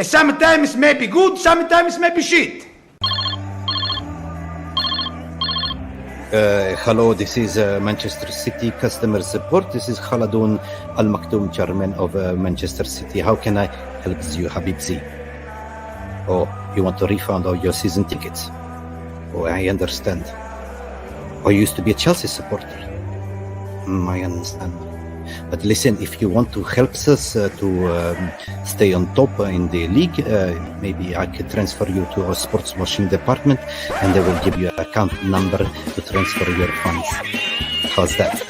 Sometimes maybe good, sometimes maybe shit. Hello, this is Manchester City customer support. This is Khaladoun Al Maktoum, chairman of Manchester City. How can I help you, Habibzi? Oh, you want to refund all your season tickets? Oh, I understand. Oh, you used to be a Chelsea supporter. I understand. But listen, if you want to help us to stay on top in the league, maybe I could transfer you to our sports washing department and they will give you an account number to transfer your funds. How's that?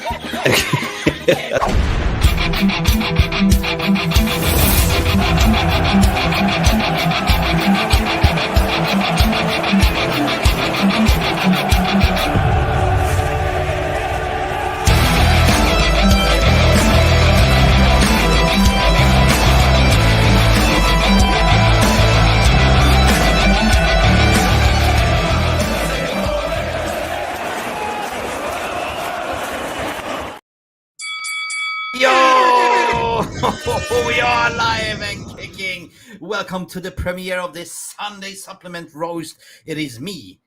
We are live and kicking. Welcome to the premiere of this Sunday supplement roast. It is me,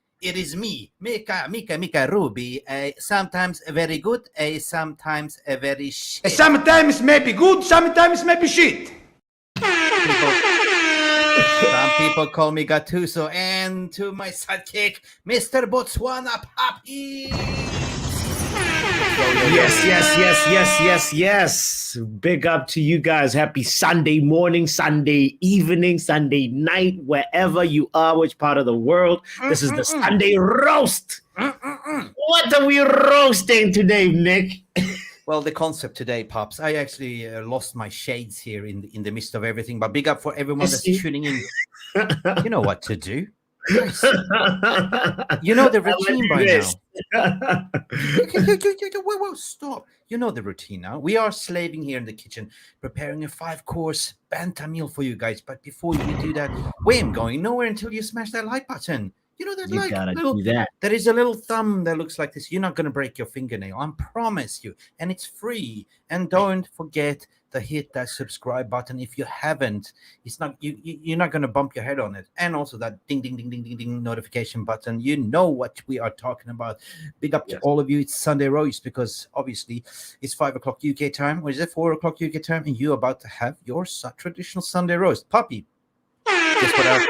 Mika Ruby. Sometimes very good, sometimes a very shit. Sometimes maybe good, sometimes maybe shit. Some people call me Gattuso, and to my sidekick, Mr. Botswana Papi. Yes. Big up to you guys. Happy Sunday morning, Sunday evening, Sunday night, wherever you are, which part of the world. This is the Sunday roast. What are we roasting today, Mick? Well, the concept today, Pops, I actually lost my shades here in the midst of everything, but big up for everyone that's tuning in. You know what to do. Nice. You know the routine by now. Whoa, stop. You know the routine now. We are slaving here in the kitchen, preparing a 5-course banter meal for you guys. But before we do that, we ain't going nowhere until you smash that like button. You know that You gotta do that. There is a little thumb that looks like this. You're not going to break your fingernail. I promise you. And it's free. And don't forget to hit that subscribe button. If you haven't, it's not you're not going to bump your head on it. And also that ding notification button. You know what we are talking about. Big up to all of you. It's Sunday roast because obviously it's 5 o'clock UK time. Or is it 4 o'clock UK time? And you're about to have your traditional Sunday roast. Papi, guess what?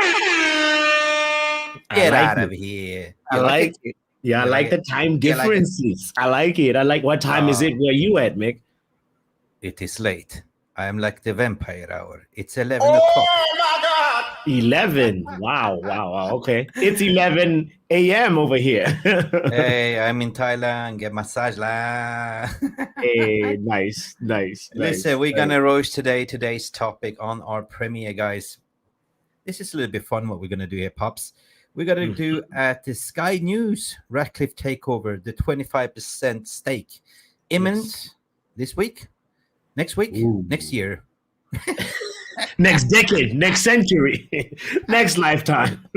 Get out of here. I like it. Yeah, I like the time differences. I like it. I like what time is it where you at, Mick? It is late. I am like the vampire hour. It's 11 o'clock. Oh my God! 11. Wow. Okay. It's 11 a.m. over here. Hey, I'm in Thailand. Get massage la. Hey, nice. Listen, we're going to roast today's topic on our premiere, guys. This is a little bit fun what we're going to do here, Pops. We're going to do at the Sky News Ratcliffe takeover, the 25% stake. Imminent this week, next week, next year. Next decade, next century, next lifetime.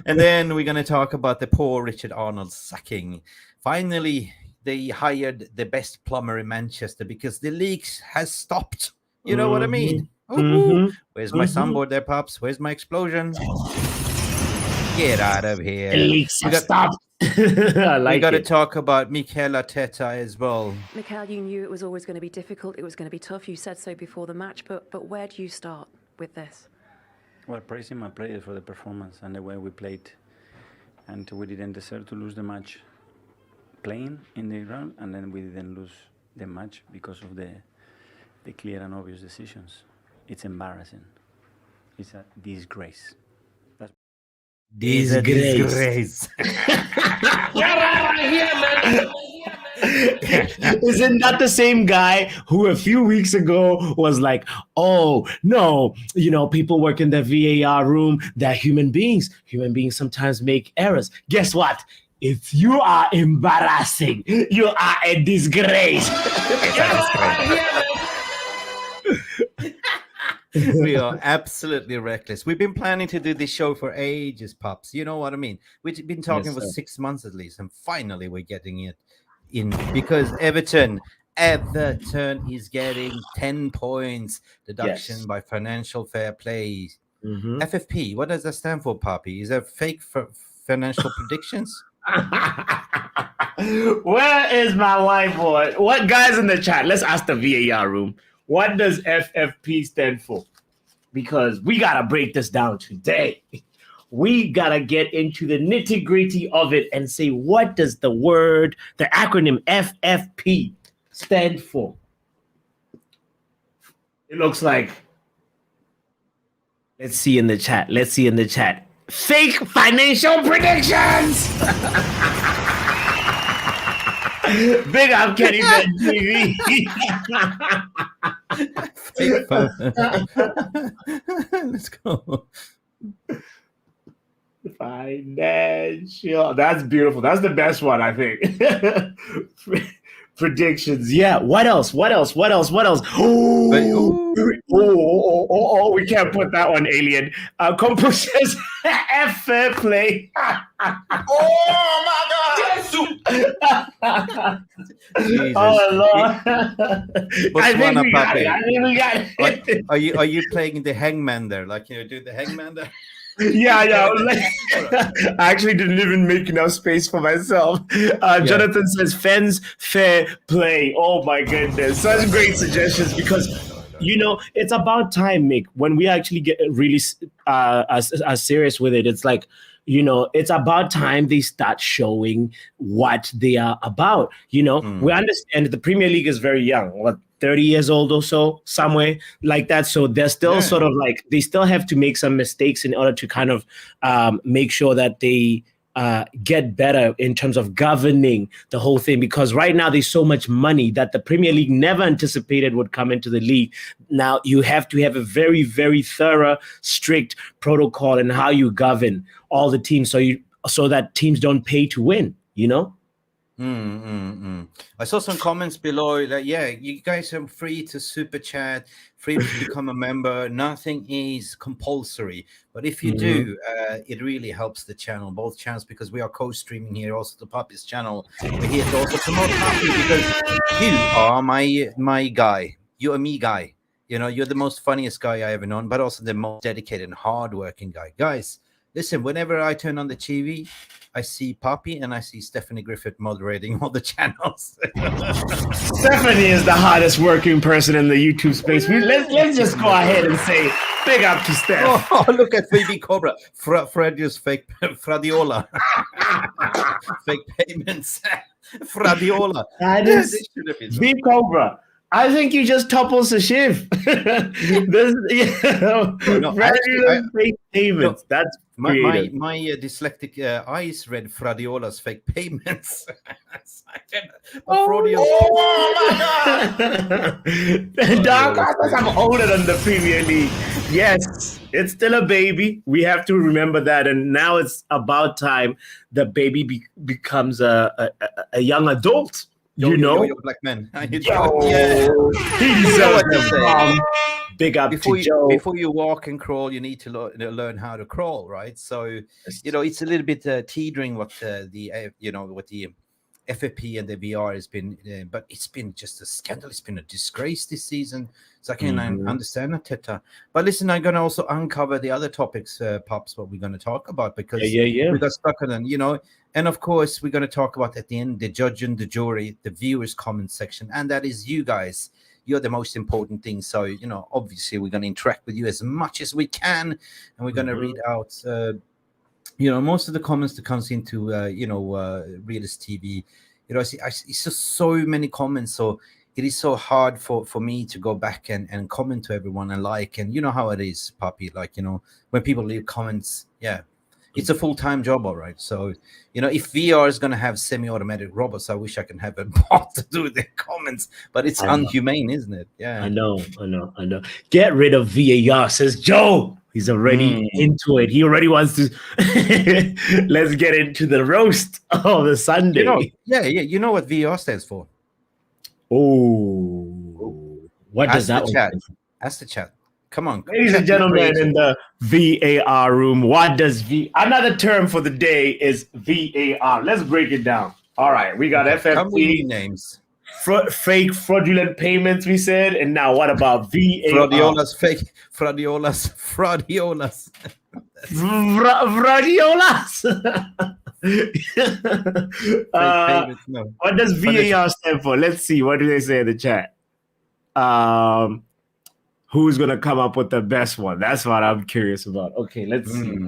And then we're going to talk about the poor Richard Arnold sacking. Finally, they hired the best plumber in Manchester because the leaks has stopped. You know what I mean? Where's my soundboard there, Pops? Where's my explosion? Get out of here. The leaks have stopped. I like we got to talk about MIKEAL Artetta as well. MIKEAL, you knew it was always going to be difficult. It was going to be tough. You said so before the match. But where do you start with this? Well, praising my players for the performance and the way we played. And we didn't deserve to lose the match playing in the ground. And then we didn't lose the match because of the clear and obvious decisions. It's embarrassing. It's a disgrace. Disgrace. Isn't that the same guy who a few weeks ago was like, oh, no, people work in the VAR room, they're human beings. Human beings sometimes make errors. Guess what? If you are embarrassing, you are a disgrace. We are absolutely reckless. We've been planning to do this show for ages, Pops. You know what I mean? We've been talking for 6 months at least, and finally we're getting it in because Everton Everton is getting 10 points deduction Yes. by financial fair play. Mhm. FFP, what does that stand for, Papi? Is that fake financial predictions? Where is my whiteboard? What guys in the chat? Let's ask the VAR room. What does FFP stand for? Because we gotta break this down today. We gotta get into the nitty-gritty of it and say, what does the acronym FFP stand for? It looks like, let's see in the chat. Fake financial predictions. Big up Kenny Ben TV. Let's go. Financial. That's beautiful. That's the best one, I think. Predictions. Yeah. What else? Oh, we can't put that one, alien. Composers F fair play. Oh my God! Jesus. Oh Lord. Botswana, we got it. Are you playing the hangman there? Like, do the hangman there? Yeah. I was like, I actually didn't even make enough space for myself. Jonathan says fans fair play. Oh my goodness, such great suggestions, because it's about time, Mick, when we actually get really as serious with it. It's like, it's about time they start showing what they are about. We understand the Premier League is very young, what, 30 years old or so, somewhere like that. So they're still sort of like, they still have to make some mistakes in order to kind of make sure that they get better in terms of governing the whole thing, because right now there's so much money that the Premier League never anticipated would come into the league. Now you have to have a very, very thorough, strict protocol in how you govern all the teams, so that teams don't pay to win, I saw some comments below that, you guys are free to super chat, free to become a member. Nothing is compulsory, but if you do, it really helps the channel, both channels, because we are co-streaming here, also the Papi's channel. We're here to also promote Papi, because you are my guy. You're a me guy. You're the most funniest guy I ever known, but also the most dedicated and hardworking guy. Guys, listen, whenever I turn on the TV, I see Papi and I see Stephanie Griffith moderating all the channels. Stephanie is the hottest working person in the YouTube space. Let's just go ahead and say big up to Steph. Oh, look at Phoebe Cobra. Fredius fake Fradiola. Fake payments. Fradiola. That is Phoebe Cobra. I think you just toppled Sashiv. Fake payments. That's my dyslexic eyes read Fradiola's fake payments. Oh my God! Dark Horse, I'm older than the Premier League. Yes, it's still a baby. We have to remember that, and now it's about time the baby becomes a young adult. You're black man. He deserves it. Big up to Joe. Before you walk and crawl, you need to learn how to crawl, right? So, it's a little bit teetering what the FFP and the VR has been, but it's been just a scandal. It's been a disgrace this season. So I can understand Artetta. But listen, I'm going to also uncover the other topics, Pops, what we're going to talk about, because we got stuck on them, And of course, we're going to talk about at the end, the judge and the jury, the viewers' comment section. And that is you guys. You're the most important thing. So, obviously, we're going to interact with you as much as we can. And we're going to read out, most of the comments that comes into, Realist TV. I see so many comments. So it is so hard for me to go back and comment to everyone and like. And you know how it is, Papi. Like, when people leave comments, it's a full-time job, all right. So, if VR is going to have semi-automatic robots, I wish I can have a bot to do the comments, but it's unhumane, isn't it? Yeah. I know. Get rid of VAR, says Joe. He's already into it. He already wants to. Let's get into the roast of the Sunday. You know what VR stands for? Oh. What does that mean? Ask the chat. Come on. Ladies and gentlemen in the VAR room, what does another term for the day is VAR. Let's break it down. All right, we got FFP names. fake fraudulent payments, we said, and now what about VAR? Fraudiolas, fake Fraudiolas, Fraudiolas. Fraudiolas. Payments, no. What does VAR stand for? Let's see. What do they say in the chat? Who's gonna come up with the best one? That's what I'm curious about. Okay, let's see.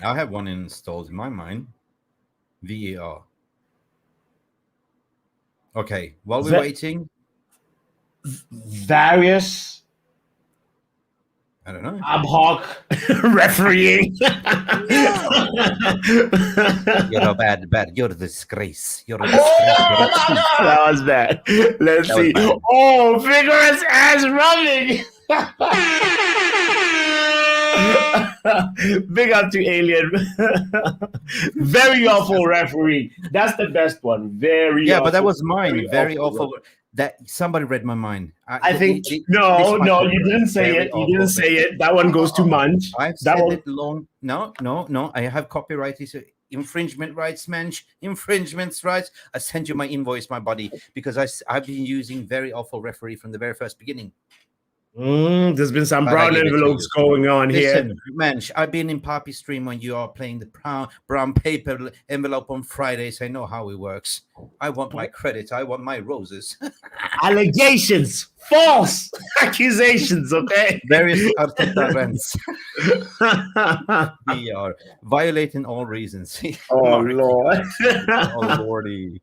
I have one installed in my mind. VAR. Okay, while we're waiting, various I don't know. ad hoc refereeing. You're a bad. You're a disgrace. You're a disgrace. That was bad. Let's see. Bad. Oh, vigorous ass rubbing. Big up to Alien. Very awful referee. That's the best one. Very awful, but that was mine. Very awful. referee. That somebody read my mind. I think no, you didn't say it. You didn't say it. That one goes to Munch. I've that said one. it long. No. I have copyright. Infringement rights, Mensch. Infringements rights. I send you my invoice, my buddy, because I've been using very awful referee from the very first beginning. There's been some brown envelopes going on here. Mensch, I've been in Papi stream when you are playing the brown paper envelope on Fridays. I know how it works. I want my credit. I want my roses. Allegations, false accusations. Okay. Various Artetta rants. We are violating all reasons. Oh Lord. Oh Lordy.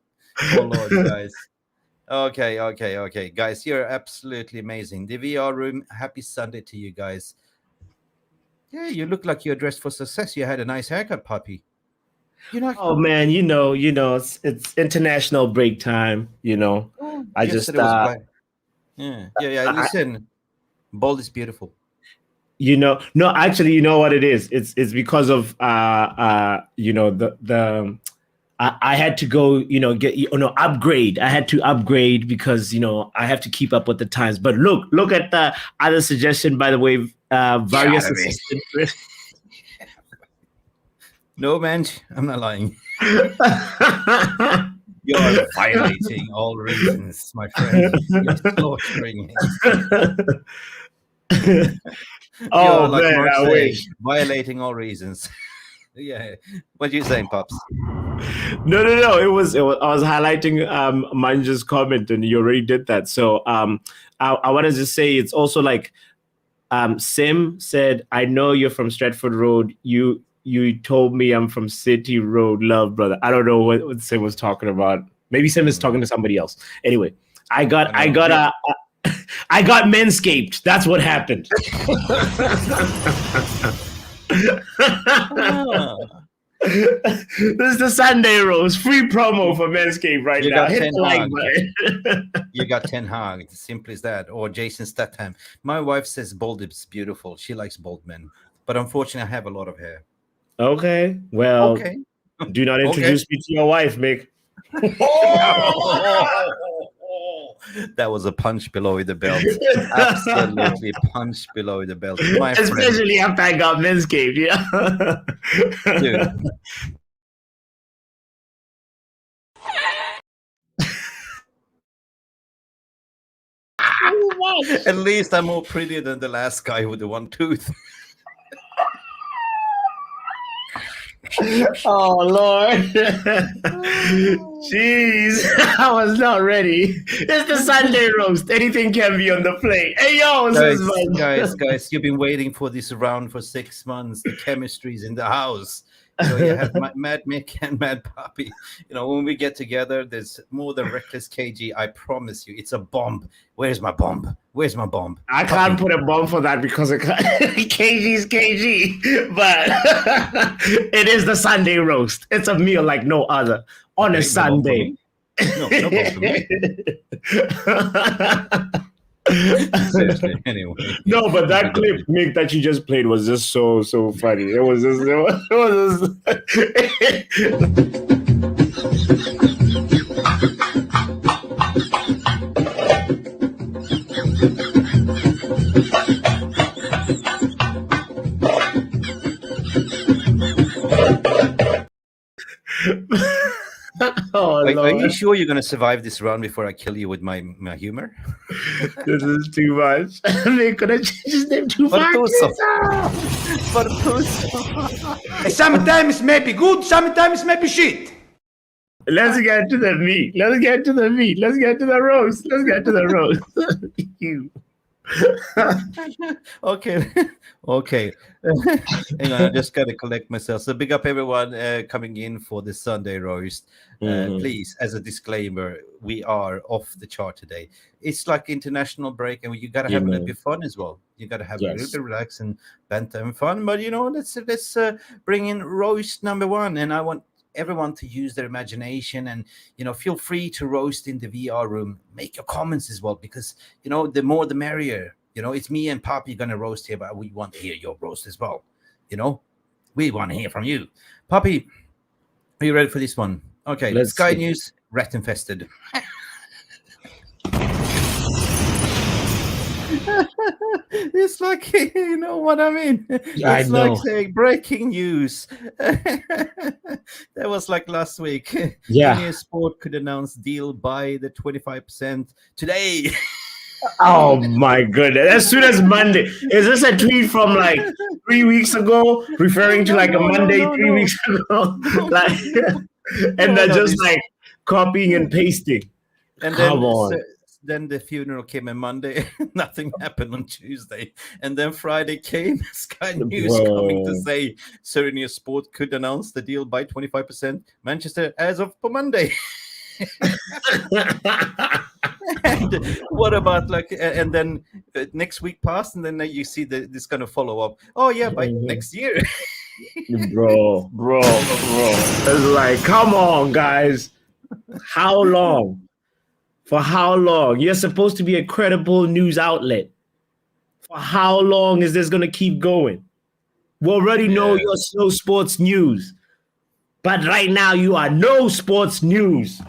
Oh Lord, guys. Okay, guys, you're absolutely amazing. The VR room, happy Sunday to you guys. Yeah, you look like you're dressed for success. You had a nice haircut, Papi. Oh man, you know, it's international break time. I just yeah. Listen, bold is beautiful. No, actually, you know what it is? It's because of I had to go, upgrade. I had to upgrade because, I have to keep up with the times. But look at the other suggestion, by the way, various assistant. No, man, I'm not lying. You're violating all reasons, my friend. You're slaughtering it. Oh, like man, I wish. Violating all reasons. Yeah. What are you saying, Pops? No. It was. I was highlighting Manja's comment, and you already did that. So I wanted to say it's also like Sim said, "I know you're from Stratford Road. You told me I'm from City Road. Love, brother." I don't know what Sim was talking about. Maybe Sim is talking to somebody else. Anyway, I got manscaped. That's what happened. This is the Sunday Rose free promo for Manscaped right now. Hit the like button. You got 10 hug. It's simple as that. Or Jason Statham. My wife says bald is beautiful. She likes bald men, but unfortunately, I have a lot of hair. Okay, well, do not introduce me to your wife, Mick. That was a punch below the belt. Absolutely punch below the belt. Especially after I got Manscaped, yeah. Dude. At least I'm more prettier than the last guy with the one tooth. Oh Lord. Jeez. I was not ready. It's the Sunday roast. Anything can be on the plate. Hey yo, guys, you've been waiting for this round for 6 months. The chemistry's in the house. So you have Mad Mick and Mad Papi. When we get together, there's more than reckless KG. I promise you, it's a bomb. Where's my bomb? I can't put a bomb for that because KG's KG. But it is the Sunday roast. It's a meal like no other on a Sunday. No bomb for me. Seriously, anyway. No, but that clip, Mick, that you just played was just so funny. It was just Oh are you Lord. sure you're going to survive this round before I kill you with my humor? This is too much. They could have changed his name to Bartoso. Sometimes maybe good, sometimes maybe shit. Let's get to the meat. Let's get to the meat. Let's get to the roast. Let's get to the roast. You. Okay. Okay. Hang on, I just got to collect myself. So big up everyone coming in for the Sunday roast. Please, as a disclaimer, we are off the chart today. It's like international break, and you got to have a little bit of fun as well. You got to have a little bit relax and banter and fun. But you know, let's bring in roast number one, and I want everyone to use their imagination, and you know, feel free to roast in the VR room. Make your comments as well, because you know, the more the merrier. You know, it's me and Papi gonna roast here, but we want to hear your roast as well. You know, we want to hear from you. Papi, are you ready for this one? Okay, Let's Sky see. News, rat infested. It's like, you know what I mean? I It's know. like saying breaking news. That was like last week. Yeah. Any sport could announce deal by the 25% today. Oh my goodness. As soon as Monday. Is this a tweet from like 3 weeks ago, referring to like a Monday 3 weeks ago? Like, and they're just like copying and pasting. And Come on. then the funeral came on Monday. Nothing happened on Tuesday. And then Friday came. Sky News coming to say Serenia Sport could announce the deal by 25%. Manchester as of for Monday. And what about like, and then next week passed, and then you see this kind of follow up. Oh yeah, by next year. bro. It's like, come on, guys. How long? For how long? You're supposed to be a credible news outlet. For how long is this going to keep going? We already know you're no sports news. But right now, you are no sports news.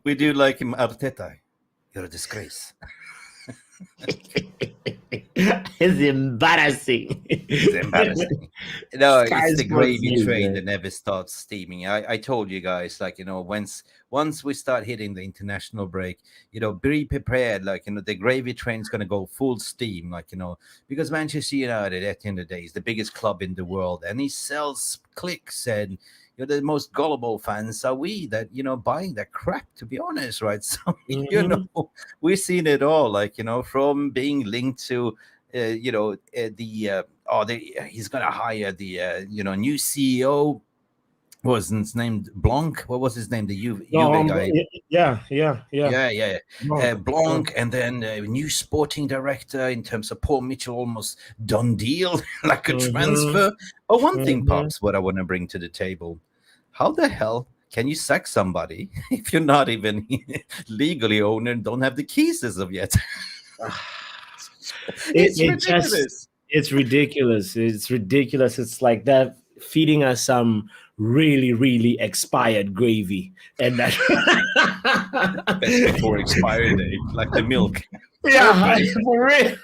We do like him, Artetta. You're a disgrace. It's embarrassing. It's embarrassing. No, Sky it's the Sports gravy News, train man. that never stops steaming. I told you guys, like, you know, once we start hitting the international break, you know, be prepared. Like, you know, the gravy train is going to go full steam, like, you know, because Manchester United at the end of the day is the biggest club in the world, and he sells clicks, and you know, the most gullible fans are we that, you know, buying that crap, to be honest, right? So, you know, we've seen it all, like, you know, from being linked to, you know, he's going to hire the, you know, new CEO. What was his name? Blanc? What was his name? The Juve guy. Yeah. Blanc, and then a new sporting director in terms of Paul Mitchell, almost done deal, like a transfer. But one thing, Pops, what I want to bring to the table: how the hell can you sack somebody if you're not even legally owner and don't have the keys as of yet? It's ridiculous. It's ridiculous. It's ridiculous. It's like that feeding us some really expired gravy, and that Best before expiry date, like the milk. Yeah, for real.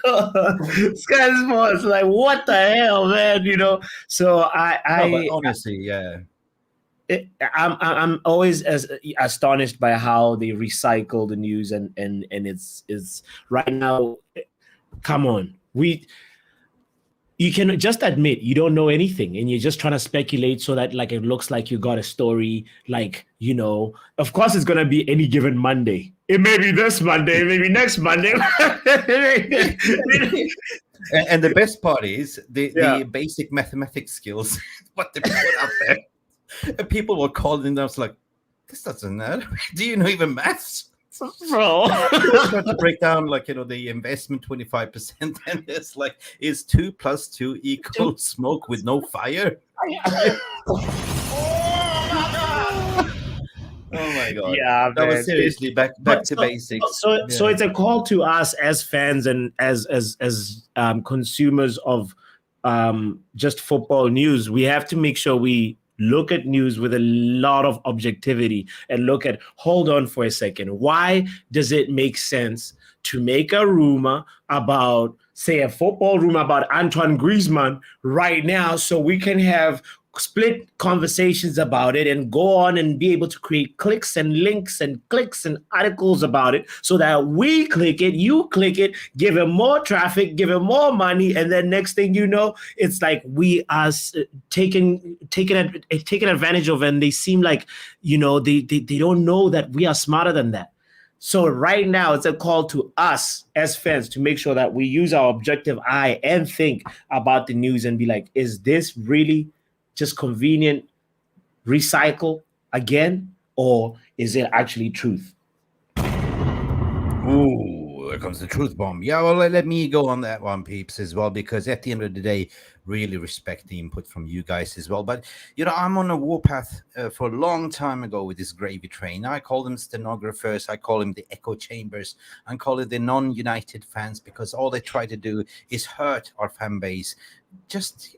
Sky Sports, like, what the hell, man? You know. So But honestly, yeah. I'm always as astonished by how they recycle the news, and it's right now. Come on, you can just admit you don't know anything, and you're just trying to speculate so that like it looks like you got a story. Like, you know, of course it's gonna be any given Monday. It may be this Monday, maybe next Monday. And the best part is the basic mathematics skills, what they put out there. And people were calling them, like, this doesn't matter. Do you know even maths? Bro. Trying to break down, like, you know, the investment 25%, and it's like, is 2 + 2 equal smoke with no fire? Oh my god! Yeah, that man. was seriously back to basics. So it's a call to us as fans and as consumers of just football news. We have to make sure we look at news with a lot of objectivity and look at, hold on for a second. Why does it make sense to make a rumor about, say, a football rumor about Antoine Griezmann right now, so we can have split conversations about it and go on and be able to create clicks and links and clicks and articles about it so that we click it, you click it, give it more traffic, give it more money, and then next thing you know, it's like we are taking advantage of, and they seem like, you know, they don't know that we are smarter than that. So right now, it's a call to us as fans to make sure that we use our objective eye and think about the news and be like, is this really just convenient recycle again, or is it actually truth? Ooh, there comes the truth bomb. Yeah, well, let me go on that one, peeps, as well, because at the end of the day, really respect the input from you guys as well. But, you know, I'm on a warpath for a long time ago with this gravy train. I call them stenographers. I call them the echo chambers. I call it the non-United fans, because all they try to do is hurt our fan base. Just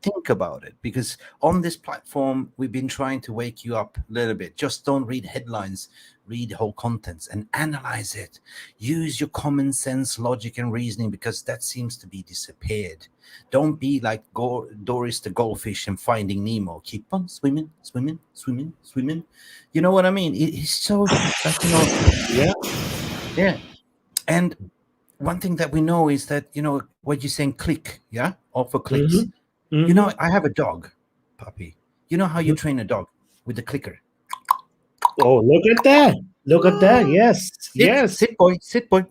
think about it, because on this platform, we've been trying to wake you up a little bit. Just don't read headlines. Read whole contents and analyze it. Use your common sense, logic, and reasoning, because that seems to be disappeared. Don't be like Doris the goldfish and Finding Nemo. Keep on swimming, swimming, swimming, swimming. You know what I mean? It's so, like, you know, yeah. And one thing that we know is that, you know, what you're saying, click, yeah, or for clicks. You know, I have a dog, Papi. You know how you train a dog with the clicker? Oh, look at that. Look at that. Yes. Sit, boy. Sit, boy.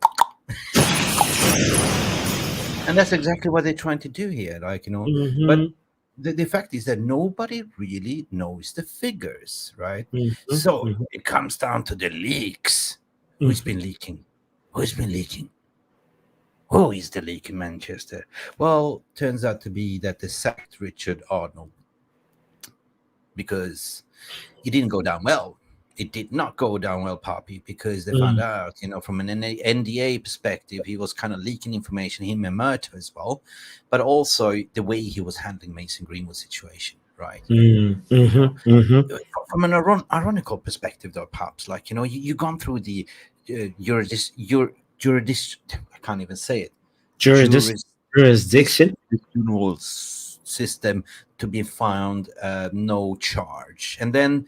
And that's exactly what they're trying to do here. Like, you know, but the fact is that nobody really knows the figures, right? So it comes down to the leaks. Who's been leaking? Who's been leaking? Who is the leak in Manchester? Well, turns out to be that they sacked Richard Arnold because it didn't go down well. It did not go down well, Papi, because they found out, you know, from an NDA perspective, he was kind of leaking information, him and Murto as well, but also the way he was handling Mason Greenwood's situation, right? From an ironical perspective, though, perhaps, like, you know, you've gone through the I can't even say it. Jurisdiction system to be found no charge, and then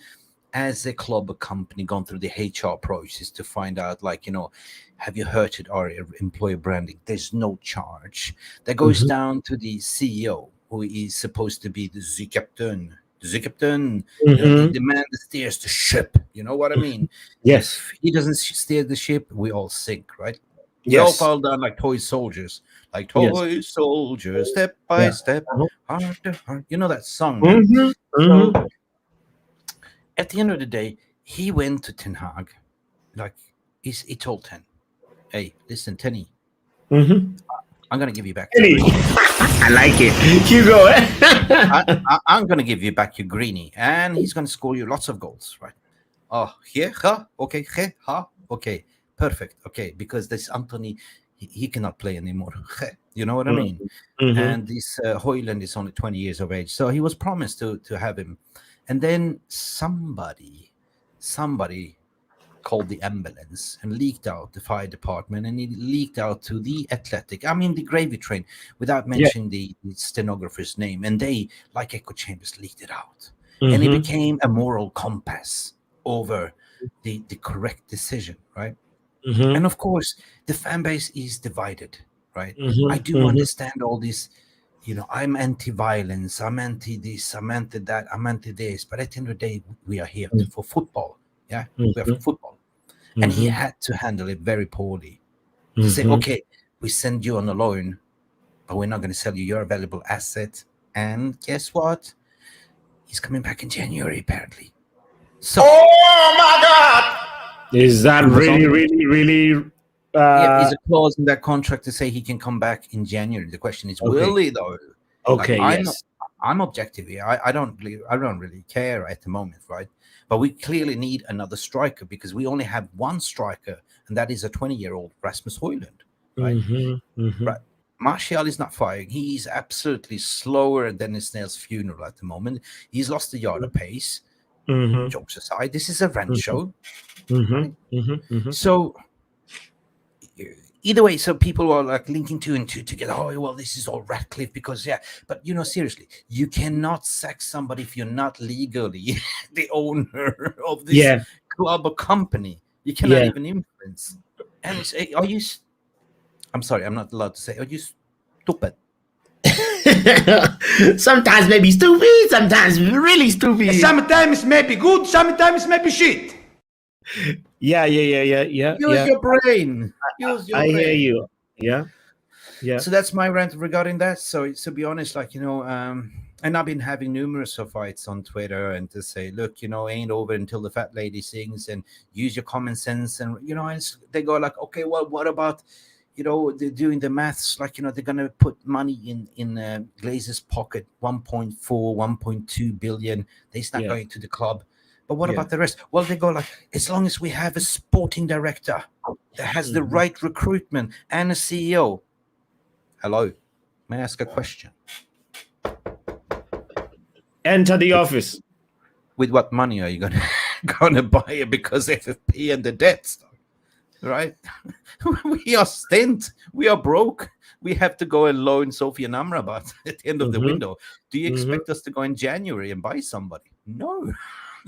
as a club, a company, gone through the HR process to find out, like, you know, have you hurted our employer branding? There's no charge. That goes down to the CEO, who is supposed to be the captain. The captain, the man that steers the ship. You know what I mean? Yes. If he doesn't steer the ship, we all sink, right? We Yes. all fall down like toy soldiers. Like toy soldiers, step by step, heart to heart. You know that song, man? So, at the end of the day, he went to Ten Hag. Like, he told Ten, hey, listen, Tenny, I'm going to give you back. I like it. Keep going. I'm going to give you back your greenie, and he's going to score you lots of goals, right? Oh, here, okay, okay, perfect, okay, because this Anthony, he cannot play anymore. You know what I mean? And this Højlund is only 20 years of age, so he was promised to have him. And then somebody called the ambulance and leaked out the fire department, and it leaked out to the Athletic. I mean, the gravy train, without mentioning the stenographer's name. And they, like echo chambers, leaked it out. And it became a moral compass over the correct decision, right? And of course, the fan base is divided, right? I do understand all this. You know, I'm anti-violence, I'm anti this, I'm anti that, I'm anti this. But at the end of the day, we are here for football. Yeah, we are for football. And he had to handle it very poorly. To say, okay, we send you on a loan, but we're not going to sell you. You're a valuable asset. And guess what? He's coming back in January, apparently. So, Oh my God! Is that really? Yeah, there's a clause in that contract to say he can come back in January. The question is, will he though? Okay, like, yes. I'm objective here. I don't really care at the moment, right? But we clearly need another striker, because we only have one striker, and that is a 20-year-old Rasmus Højlund, right? Right. Martial is not firing. He's absolutely slower than his snail's funeral at the moment. He's lost a yard of pace. Jokes aside, this is a rant show. Right? So either way, so people are like linking two and two together. Oh, well, this is all Ratcliffe because, yeah. But, seriously, you cannot sack somebody if you're not legally the owner of this club or company. You cannot even influence. And say, I'm sorry, I'm not allowed to say, are you stupid? Sometimes maybe stupid, sometimes really stupid. Sometimes maybe good, sometimes maybe shit. Yeah. Use your brain. I hear you. Yeah. So that's my rant regarding that. So to be honest, like, and I've been having numerous of fights on Twitter and to say, look, ain't over until the fat lady sings, and use your common sense. And, they go like, okay, well, what about, they're doing the maths, like, they're going to put money in Glazer's pocket, 1.4, 1.2 billion. They're not going to the club. But what about the rest? Well, they go like, as long as we have a sporting director that has the right recruitment and a CEO. Hello, may I ask a question? Enter the office. With what money are you gonna buy it? Because FFP and the debts, right? We are stint. We are broke. We have to go and loan Sophie and Amrabat at the end of the window. Do you expect us to go in January and buy somebody? No.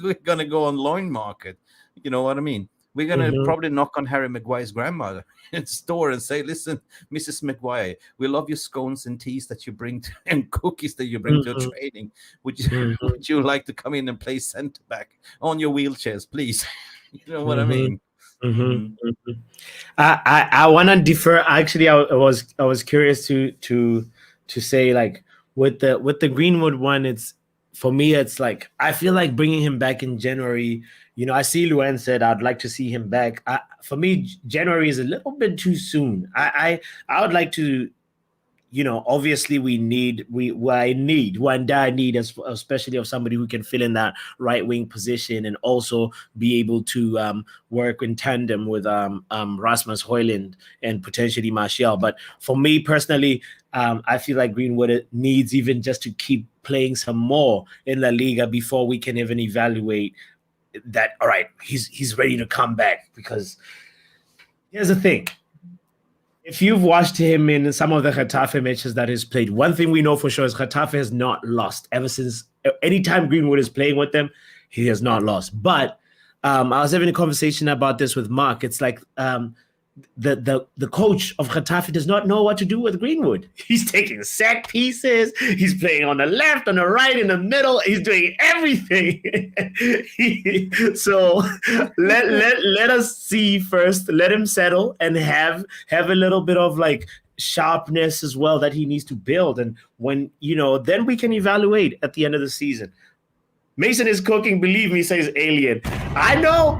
We're gonna go on loan market. You know what I mean? We're gonna probably knock on Harry Maguire's grandmother in the store and say, "Listen, Mrs. Maguire, we love your scones and teas that you bring and cookies that you bring to training. Would you like to come in and play centre back on your wheelchairs, please?" You know what I mean? I want to differ. Actually, I was curious to say, like, with the Greenwood one, it's, for me, it's like, I feel like bringing him back in January. I see Luan said I'd like to see him back. For me, January is a little bit too soon. I would like to, obviously I need, especially of somebody who can fill in that right wing position and also be able to work in tandem with Rasmus Højlund and potentially MIKEAL. But for me personally, I feel like Greenwood needs even just to keep playing some more in La Liga before we can even evaluate that. All right, he's ready to come back. Because here's the thing. If you've watched him in some of the Getafe matches that he's played, one thing we know for sure is Getafe has not lost ever since. Anytime Greenwood is playing with them, he has not lost. But I was having a conversation about this with Mark. It's like the coach of Getafe does not know what to do with Greenwood. He's taking set pieces. He's playing on the left, on the right, in the middle. He's doing everything. So let us see first. Let him settle and have a little bit of like sharpness as well that he needs to build. And when then we can evaluate at the end of the season. Mason is cooking, believe me, says Alien. I know,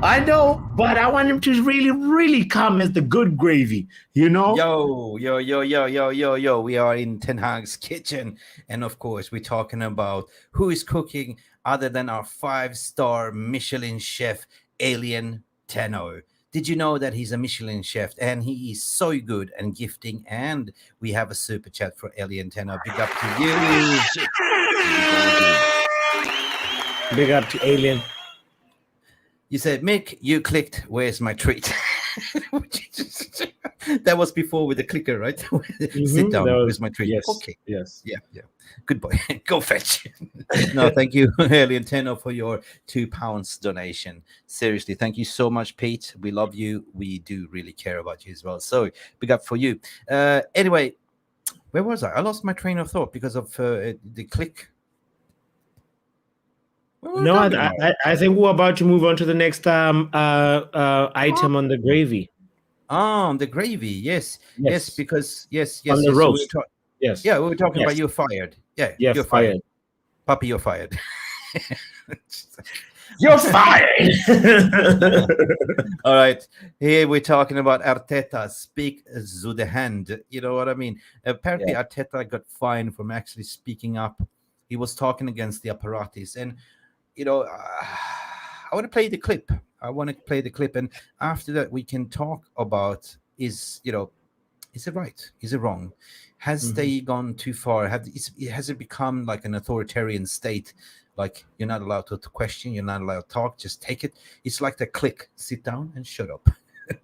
but I want him to really, really come as the good gravy, Yo. We are in Ten Hag's kitchen. And of course, we're talking about who is cooking other than our 5-star Michelin chef, Alien Tenno. Did you know that he's a Michelin chef and he is so good and gifting? And we have a super chat for Alien Tenno. Big up to you. Big up to Alien. You said, Mick, you clicked, where's my treat? That was before with the clicker, right? Sit down, where's my treat? Yes. Okay. Yes. Yeah. Good boy. Go fetch. No, thank you, Alien Tenno, for your £2 donation. Seriously, thank you so much, Pete. We love you. We do really care about you as well. So big up for you. Anyway, where was I? I lost my train of thought because of the click. No, I think we're about to move on to the next item on the gravy. Oh, the gravy, yes, because yes, on the roast. Yes, yeah, we were talking about you're fired. Yeah, you're fired. Papi, you're fired. You're fired. All right, here we're talking about Artetta. Speak to the hand. You know what I mean? Apparently, Artetta got fined from actually speaking up. He was talking against the apparatus, and I want to play the clip. And after that, we can talk about is it right? Is it wrong? Has they gone too far? Has it become like an authoritarian state? Like you're not allowed to question, you're not allowed to talk, just take it. It's like the click, sit down and shut up.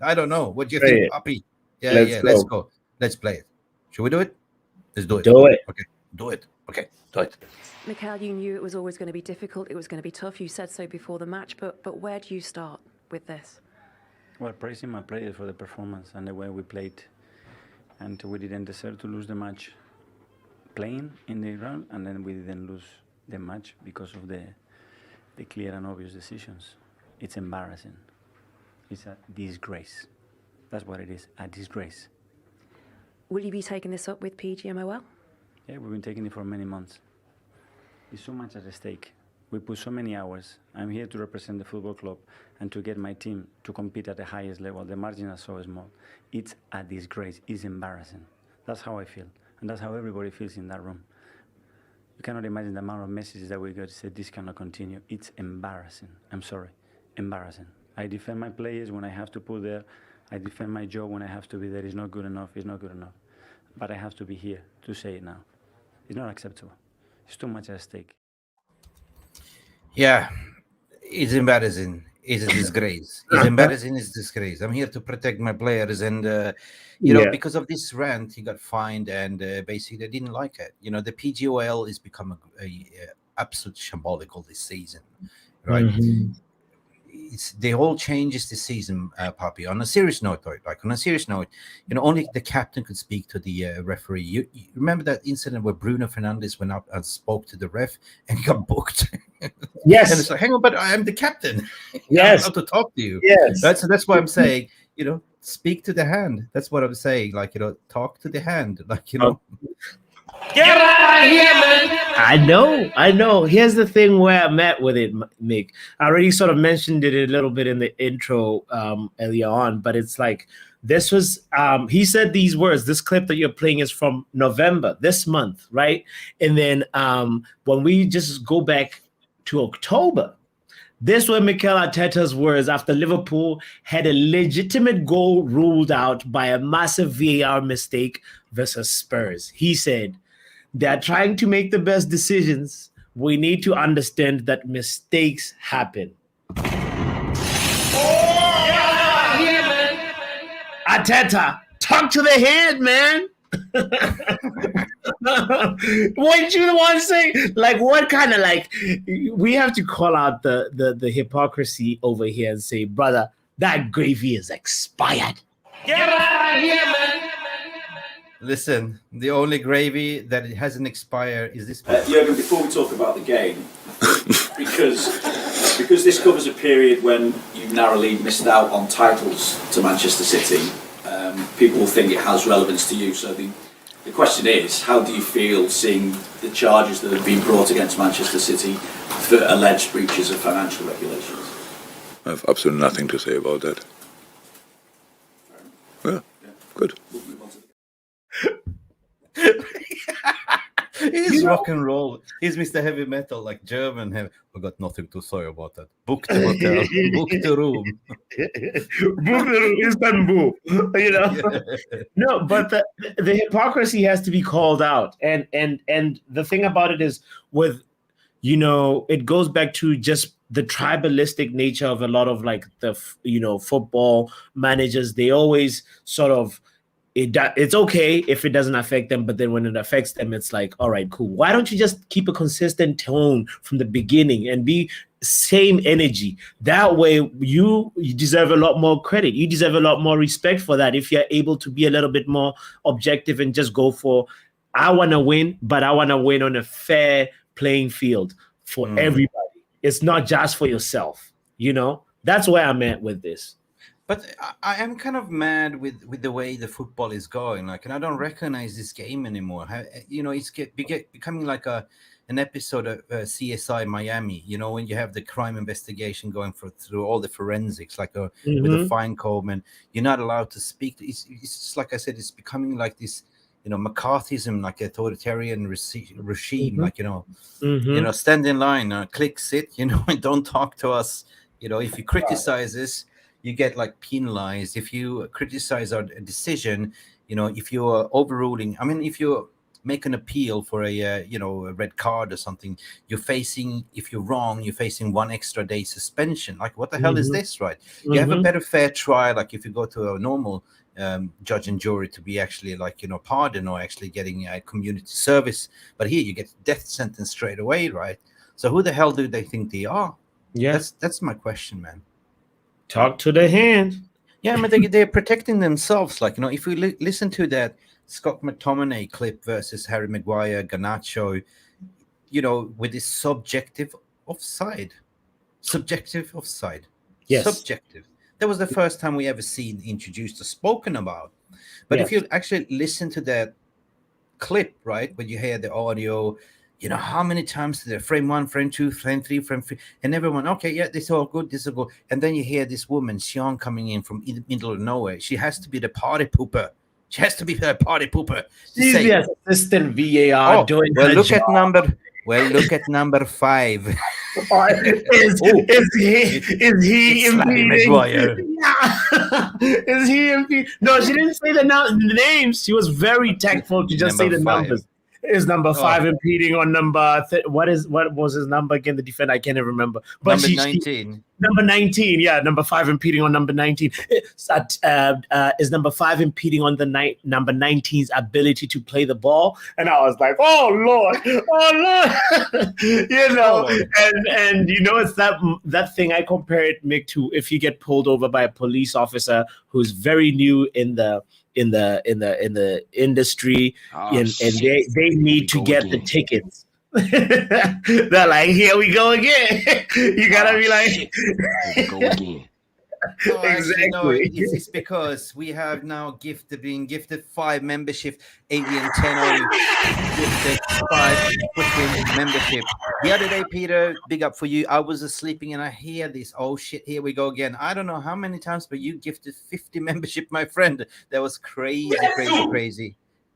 I don't know. What do you think, Papi? Let's go. Let's play it. Should we do it? Let's do it. Do it. Okay, do it. Okay, do it. MIKEAL, you knew it was always going to be difficult. It was going to be tough. You said so before the match, but where do you start with this? Well, praising my players for the performance and the way we played, and we didn't deserve to lose the match playing in the ground, and then we didn't lose the match because of the clear and obvious decisions. It's embarrassing. It's a disgrace. That's what it is, a disgrace. Will you be taking this up with PGMOL? Yeah, we've been taking it for many months. There's so much at stake. We put so many hours. I'm here to represent the football club and to get my team to compete at the highest level. The margins are so small. It's a disgrace. It's embarrassing. That's how I feel. And that's how everybody feels in that room. You cannot imagine the amount of messages that we got to say this cannot continue. It's embarrassing. I'm sorry. Embarrassing. I defend my players when I have to put there. I defend my job when I have to be there. It's not good enough. It's not good enough. But I have to be here to say it now. It's not acceptable. It's too much at stake. Yeah, it's embarrassing. It's a disgrace. It's embarrassing. It's disgrace. I'm here to protect my players, and you know, because of this rant, he got fined, and basically they didn't like it. You know, the PGOL has become a absolute shambolical this season, right? The whole changes this season, Papi. On a serious note, you know, only the captain could speak to the referee. You remember that incident where Bruno Fernandes went up and spoke to the ref and he got booked? Yes. And it's like, hang on, but I'm the captain. Yes. I'm allowed to talk to you. Yes. That's what I'm saying. You know, speak to the hand. That's what I'm saying. Like, you know, talk to the hand. Like, you know. Get out of here, man. I know. Here's the thing where I'm at with it, Mick. I already sort of mentioned it a little bit in the intro earlier on, but it's like this was, he said these words. This clip that you're playing is from November, this month, right? And then when we just go back to October, this were Mikel Arteta's words after Liverpool had a legitimate goal ruled out by a massive VAR mistake versus Spurs. He said, they're trying to make the best decisions. We need to understand that mistakes happen. Arteta, talk to the head, man. Weren't you the one saying, like, what kind of, like, we have to call out the hypocrisy over here and say, brother, that gravy is expired. Get out of here, man. Listen, the only gravy that it hasn't expired is this. Jürgen, before we talk about the game, because this covers a period when you narrowly missed out on titles to Manchester City, people will think it has relevance to you. So the question is, how do you feel seeing the charges that have been brought against Manchester City for alleged breaches of financial regulations? I have absolutely nothing to say about that. Yeah, good. He's rock and roll. He's Mr. Heavy Metal, like German. We got nothing to say about that. Book the hotel. Book the room. Book the room, Istanbul. You know. No, but the hypocrisy has to be called out, and the thing about it is, with, you know, it goes back to just the tribalistic nature of a lot of, like, the, you know, football managers. They always sort of, it's okay if it doesn't affect them, but then when it affects them, it's like, all right, cool. Why don't you just keep a consistent tone from the beginning and be same energy? That way you deserve a lot more credit. You deserve a lot more respect for that if you're able to be a little bit more objective and just go for, I want to win, but I want to win on a fair playing field for everybody. It's not just for yourself, you know? That's where I'm at with this. But I am kind of mad with the way the football is going. Like, and I don't recognize this game anymore. You know, it's becoming like an episode of CSI Miami. You know, when you have the crime investigation going through all the forensics, like with the fine comb, and you're not allowed to speak. It's just like I said. It's becoming like this, you know, McCarthyism, like authoritarian regime. Like, you know, stand in line, click, sit. You know, and don't talk to us. You know, if you criticize this, you get, like, penalized. If you criticize our decision, you know, if you're overruling, I mean, if you make an appeal for a you know, a red card or something, you're facing, if you're wrong, you're facing 1 extra day suspension. Like, what the hell is this, right? You have a better fair trial. Like, if you go to a normal judge and jury to be actually like, you know, pardon or actually getting a community service. But here you get death sentence straight away, right? So who the hell do they think they are? Yeah. That's my question, man. Talk to the hand. Yeah, I mean, they're protecting themselves. Like, you know, if we listen to that Scott McTominay clip versus Harry Maguire, Garnacho, you know, with this subjective offside. Yes. Subjective. That was the first time we ever seen introduced or spoken about. But if you actually listen to that clip, right, when you hear the audio, you know, how many times did frame 1, frame 2, frame 3, frame 3, and everyone, okay, yeah, this is all good, this is all good. And then you hear this woman, Sean, coming in from the middle of nowhere. She has to be the party pooper. She has to be the party pooper. She's the assistant VAR doing well, her look job. look at number 5. Is he impeding? Yeah. Is he impeding? No, she didn't say the names. She was very tactful to just say the numbers. Is number 5 impeding on number? What was his number again? The defender, I can't even remember. But number 19. Number 19, yeah, number 5 impeding on number 19. Is number 5 impeding on the number 19's ability to play the ball? And I was like, oh Lord, you know. And you know, it's that thing I compare it, Mick, to if you get pulled over by a police officer who's very new in the industry, and they need to get the tickets. They're like, here we go again. You gotta be like, here we go again. Exactly. No, it's because we have now been gifted 5 membership. Alien 10 gifted 5 freaking membership. The other day, Peter, big up for you. I was sleeping and I hear this. Oh shit, here we go again. I don't know how many times, but you gifted 50 membership, my friend. That was crazy.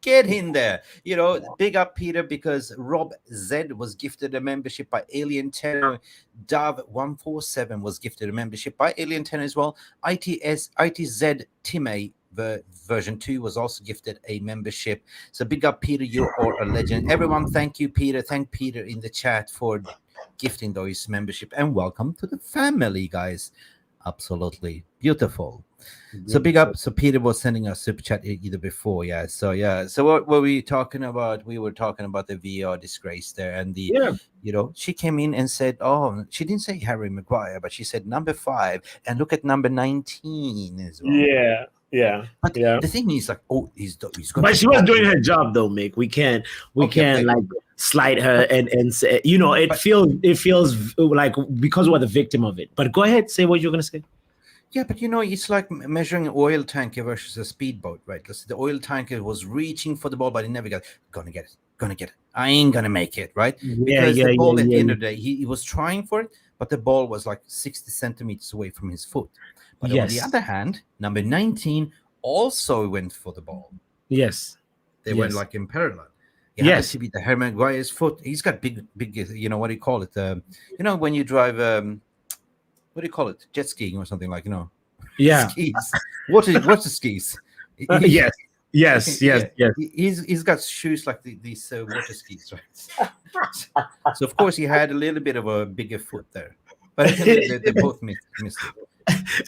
Get in there. You know, big up, Peter, because Rob Z was gifted a membership by Alien 10. Dav147 was gifted a membership by Alien 10 as well. ITZ Time version 2 was also gifted a membership. So big up, Peter. You are a legend. Everyone, thank you, Peter. Thank Peter in the chat for gifting those membership. And welcome to the family, guys. Absolutely beautiful. So big up. So Peter was sending us super chat either before, yeah. So what were we talking about? We were talking about the VR disgrace there, and you know, she came in and said, oh, she didn't say Harry Maguire, but she said number 5, and look at number 19 as well. Yeah. But the thing is, like, oh, he's going. But she was doing her job, though, Mick. We can't like slight her and say, you know, it feels like because we're the victim of it. But go ahead, say what you're gonna say. Yeah, but you know, it's like measuring an oil tanker versus a speedboat, right? Because the oil tanker was reaching for the ball, but he never got it. Gonna get it. I ain't gonna make it, right? Because the ball at the end of the day, he was trying for it, but the ball was like 60 centimeters away from his foot. But on the other hand, number 19 also went for the ball. Yes. They went like in parallel. It happened to be the Harry Maguire's foot. He's got big, you know, what do you call it? You know, when you drive what do you call it? Jet skiing or something, like, you know? Yeah. Skis. Water skis. Yes. He's got shoes like these water skis, right? So of course he had a little bit of a bigger foot there, but they both missed it.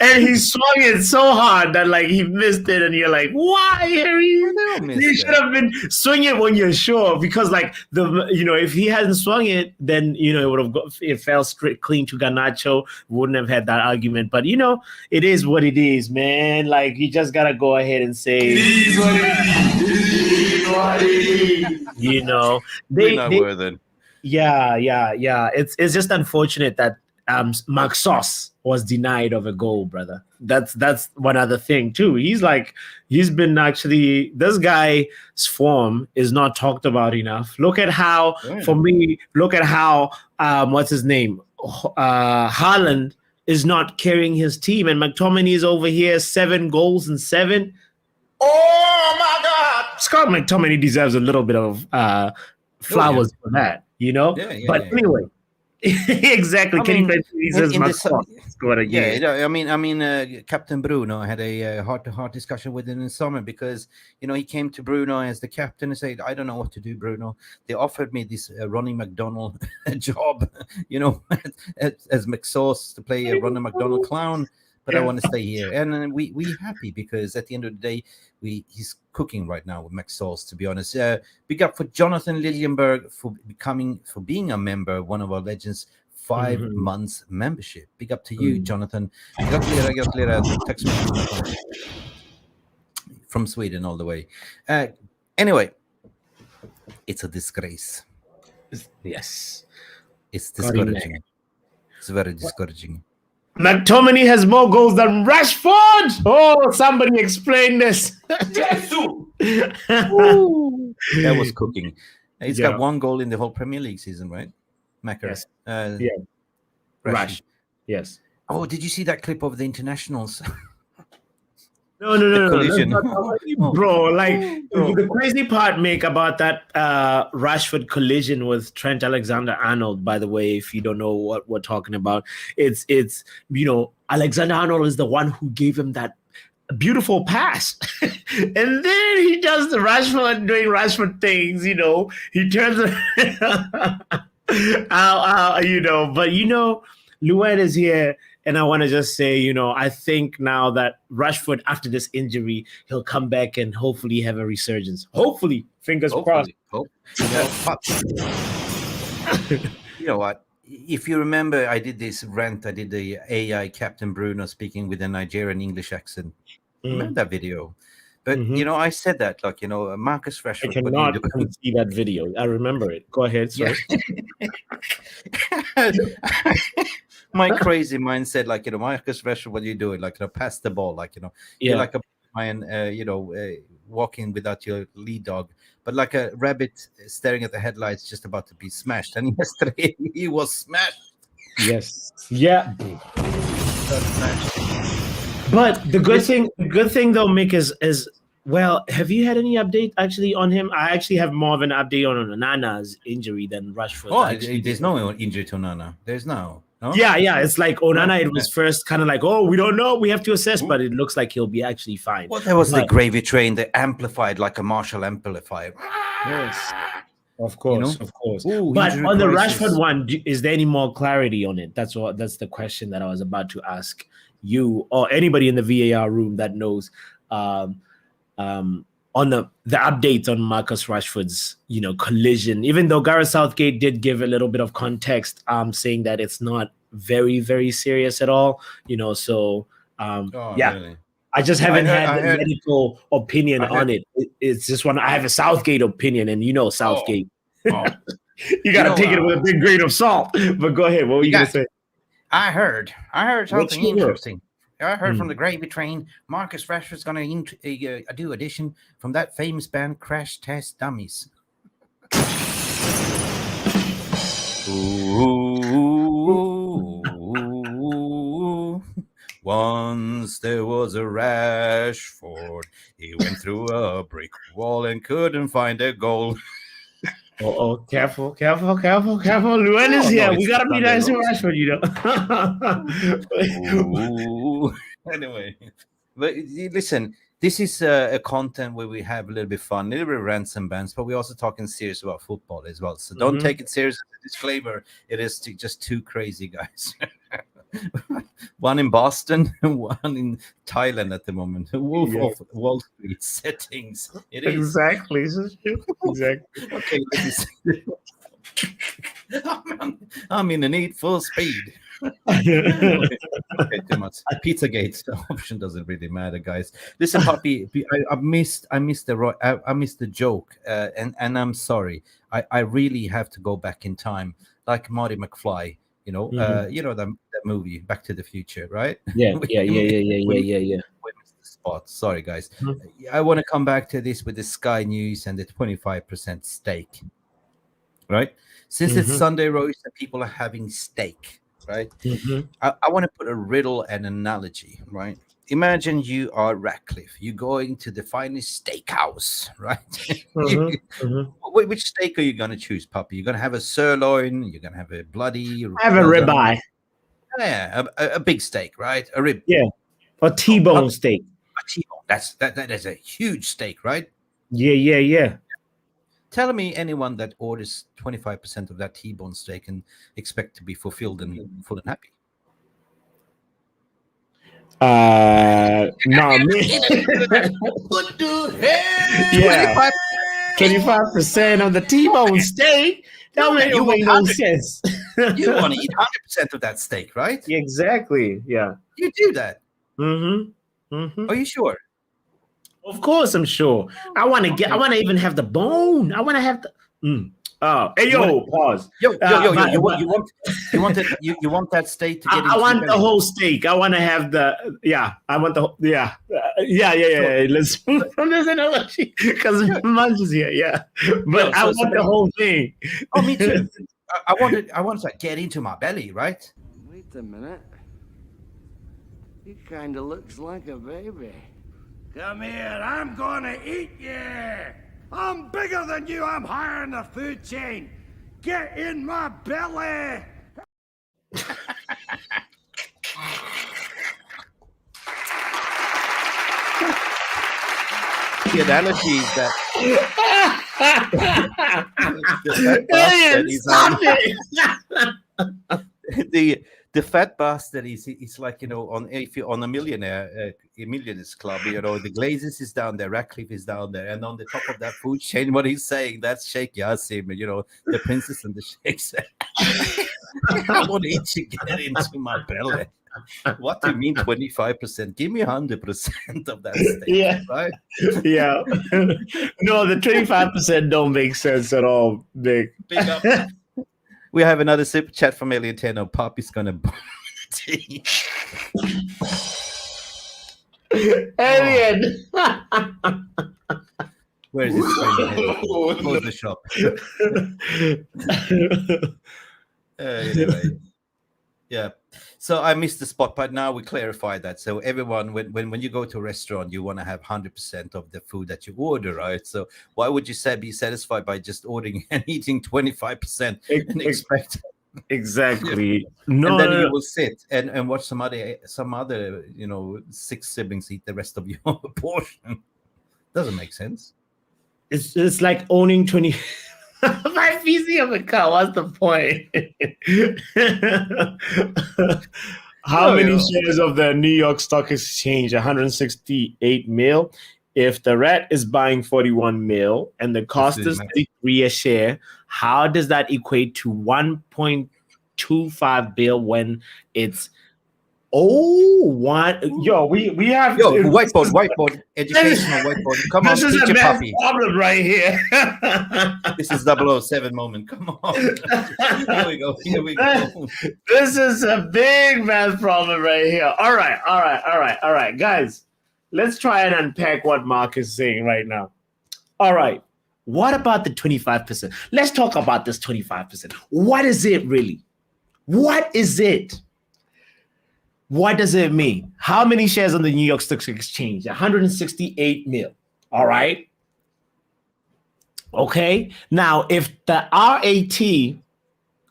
And he swung it so hard that like he missed it, and you're like, why, Harry? You should have been swing it when you're sure, because like if he hadn't swung it, then it fell straight clean to Garnacho. Wouldn't have had that argument. But it is what it is, man. Like you just gotta go ahead and say it is what it is. We're not worth it. Yeah. It's just unfortunate that Mark Sauce was denied of a goal, brother. That's one other thing too. He's been actually, this guy's form is not talked about enough. Look at how, what's his name? Haaland is not carrying his team, and McTominay is over here 7 goals and 7. Oh my God! Scott McTominay deserves a little bit of flowers for that, Anyway. Exactly. Captain Bruno had a heart-to-heart discussion with him in summer, because he came to Bruno as the captain and said, I don't know what to do, Bruno. They offered me this Ronnie McDonald job, as McSauce, to play a Ronnie McDonald clown, but I want to stay here. And we happy because at the end of the day, he's cooking right now with Max Sauce, to be honest. Big up for Jonathan Liljenberg for being a member, one of our legends. 5 months membership. Big up to you, Jonathan. Gratulerar. Tack så mycket, Jonathan. From Sweden all the way. Anyway, it's a disgrace. Yes. It's discouraging. It's very discouraging. McTominay has more goals than Rashford. Oh, somebody explain this. That was cooking. He's got 1 goal in the whole Premier League season, right? Macker. Yes. Rash. Yes. Oh, did you see that clip of the internationals? No, collision. Bro, like the crazy part, Mick, about that Rashford collision with Trent Alexander-Arnold, by the way, if you don't know what we're talking about, it's Alexander-Arnold is the one who gave him that beautiful pass. And then he does the Rashford doing Rashford things, he turns but Luan is here. And I want to just say, I think now that Rashford, after this injury, he'll come back and hopefully have a resurgence. Hopefully, fingers crossed. You know what? If you remember, I did this rant. I did the AI Captain Bruno speaking with a Nigerian English accent. Remember that video? But, I said that, Marcus Rashford. I cannot see that video. I remember it. Go ahead, sorry. Yeah. My crazy mind said, Marcus Rashford, what are you doing? Pass the ball, you're like a lion, walking without your lead dog, but like a rabbit staring at the headlights, just about to be smashed. And yesterday he was smashed. Yes, yeah. But the good thing though, Mick, is well, have you had any update actually on him? I actually have more of an update on Onana's injury than Rashford. Oh, there's no injury to Onana. There's no. Yeah. It's like Onana. It was first kind of like, oh, we don't know. We have to assess, but it looks like he'll be actually fine. Well, there was the gravy train that amplified like a Marshall amplifier. Yes, of course, of course. Ooh, but on the Rashford one, is there any more clarity on it? That's the question that I was about to ask you or anybody in the VAR room that knows. On the updates on Marcus Rashford's, collision, even though Gareth Southgate did give a little bit of context, saying that it's not very, very serious at all, so really? I just haven't had a medical opinion on it. It's just I have a Southgate opinion, and Southgate. You got to take it with a big grain of salt. But go ahead. What were you going to say? I heard something interesting. I heard from the gravy train, Marcus Rashford's going to do audition from that famous band, Crash Test Dummies. Ooh, once there was a Rashford. He went through a brick wall and couldn't find a goal. Oh, careful. Luan is here. We gotta be nice to Rashford, Anyway, but listen, this is a content where we have a little bit fun, a little bit of rants and bants, but we're also talking serious about football as well. So don't take it serious. Disclaimer: it is just 2 crazy guys. One in Boston and one in Thailand at the moment. Wolf of Wall Street settings. It is exactly. Okay, I'm in a need full speed. Okay, too much. Pizzagate option doesn't really matter, guys. Listen, Papi, I missed the joke, and I'm sorry. I really have to go back in time, like Marty McFly. That movie Back to the Future, right? Yeah. Spot. Sorry, guys. I want to come back to this with the Sky News and the 25% stake, right? Since it's Sunday roast and people are having steak, right? I want to put a riddle and analogy, right? Imagine you are Ratcliffe. You're going to the finest steakhouse, right? Which steak are you going to choose, Papi? You're going to have a sirloin? You're going to have a bloody? I have a ribeye. Yeah, a big steak, right? A rib. Yeah, a T-bone steak. A T-bone. That is a huge steak, right? Yeah. Tell me anyone that orders 25% of that T-bone steak and expect to be fulfilled and full and happy. No, me. Yeah, 25% of the T-bone steak. That don't make no sense. You want to eat 100% of that steak, right? Exactly. Yeah. You do that. Mm-hmm. Are you sure? Of course, I'm sure. I want to even have the bone. I want to have the. Oh, hey, pause. You want that steak to get into I want the whole steak. I want to have the I want the yeah. Let's there's another because Munch is here. Yeah, but I want the whole thing. Oh, me too. I want to get into my belly, right? Wait a minute. He kind of looks like a baby. Come here, I'm gonna eat you. I'm bigger than you. I'm higher in the food chain. Get in my belly. The analogy is that the fat bastard is like, you know, if you're on a millionaires club, you know, the Glazers is down there, Ratcliffe is down there, and on the top of that food chain, what he's saying, that's Sheikh Yassim, you know, the princess and the sheikh said, I want to eat you, get into my belly. What do you mean 25%? Give me 100% of that steak. Yeah, right? Yeah. No, the 25% don't make sense at all, Mick. Big up. We have another super chat from Alien Tenno. Papi's gonna Alien. Where is it? Close the shop. Anyway. Yeah. So I missed the spot, but now we clarify that. So everyone, when you go to a restaurant, you want to have 100% of the food that you order, right? So why would you be satisfied by just ordering and eating 25% and expect? Exactly. No, and then you will sit and watch some other, you know, 6 siblings eat the rest of your portion. Doesn't make sense. It's like owning 20. My PC of a car. What's the point? How many shares of the New York Stock Exchange? 168 mil. If the rat is buying 41 mil and the cost is 33 a share, how does that equate to 1.25 bill when it's we have whiteboard, educational whiteboard. Come on, this is a math problem right here. This is 007 moment. Come on. Here we go. This is a big math problem right here. All right, guys. Let's try and unpack what Mark is saying right now. All right. What about the 25%? Let's talk about this 25%. What is it really? What is it? What does it mean? How many shares on the New York Stock Exchange? 168 mil. All right. Okay. Now, if the RAT,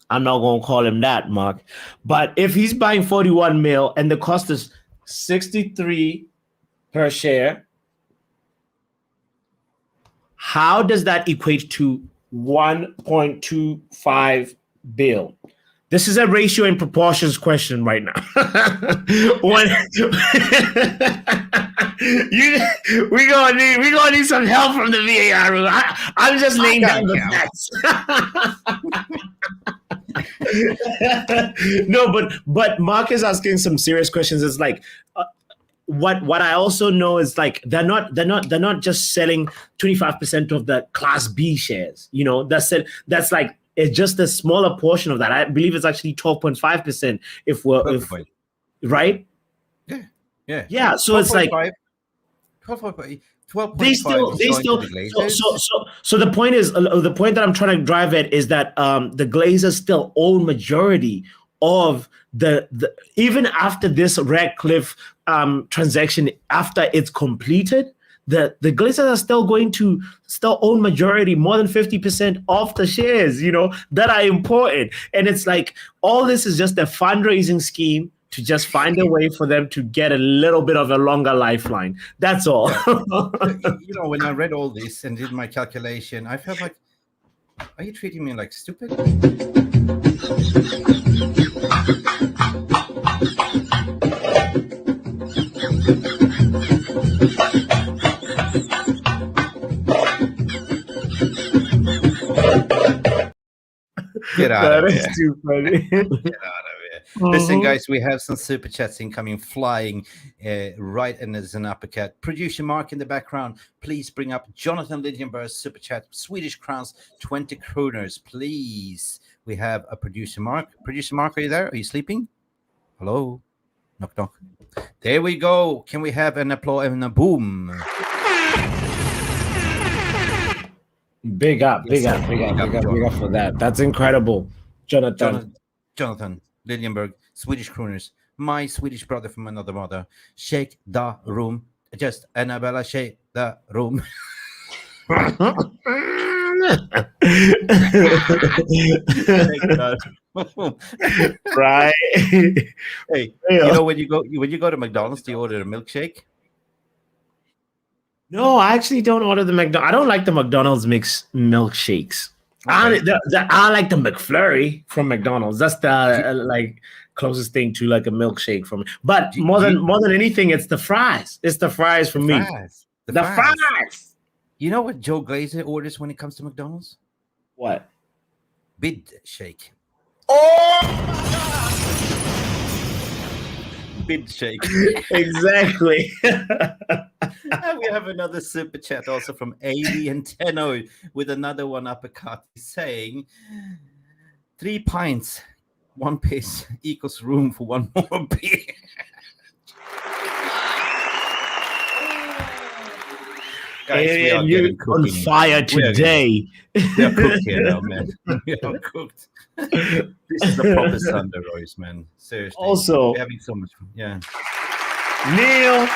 I'm not going to call him that, Mark, but if he's buying 41 mil and the cost is 63 per share, how does that equate to 1.25 bill? This is a ratio and proportions question right now. We're gonna need some help from the VAR room. I'm just laying down the facts. No, but Mark is asking some serious questions. It's like what I also know is like they're not just selling 25% of the Class B shares. You know, that's like. It's just a smaller portion of that. I believe it's actually 12.5% right? Yeah. So it's like 12.5. They still so the point is the point that I'm trying to drive at is that the Glazers still own majority of the even after this Ratcliffe transaction, after it's completed. The Glazers are still going to own majority, more than 50% of the shares, you know, that are important. And it's like all this is just a fundraising scheme to just find a way for them to get a little bit of a longer lifeline. That's all. You know, when I read all this and did my calculation, I felt like, are you treating me like stupid? Get out That of is here. too funny. Get out of here. Listen, guys, we have some super chats incoming, flying right, and there's an uppercut. Producer Mark in the background, please bring up Jonathan Lidjenberg's super chat. Swedish crowns, 20 kroners, please. We have a producer Mark. Producer Mark, are you there? Are you sleeping? Hello? Knock, knock. There we go. Can we have an applause and a boom? Big up for that. That's incredible, Jonathan. Jonathan Lidjenberg, Swedish kroners. My Swedish brother from another mother. Shake the room. Just Annabella, shake the room. Right. Hey, you know when you go to McDonald's, do you order a milkshake? No, I actually don't order the McDonald's. I don't like the McDonald's mix milkshakes. Okay. I like the McFlurry from McDonald's. That's the like closest thing to like a milkshake from. But more than anything, it's the fries. It's the fries for me. The fries. You know what Joe Glazer orders when it comes to McDonald's? What? Bid shake. Oh. Bid shake. Exactly. And we have another super chat also from Alien Tenno with another one uppercut saying 3 pints, 1 piss equals room for 1 more beer. Guys, we are you're on fire today. We are cooked here now, man. We are cooked. This is the proper Sunday roast, man. Seriously. Also, we're having so much fun. Yeah. Neil,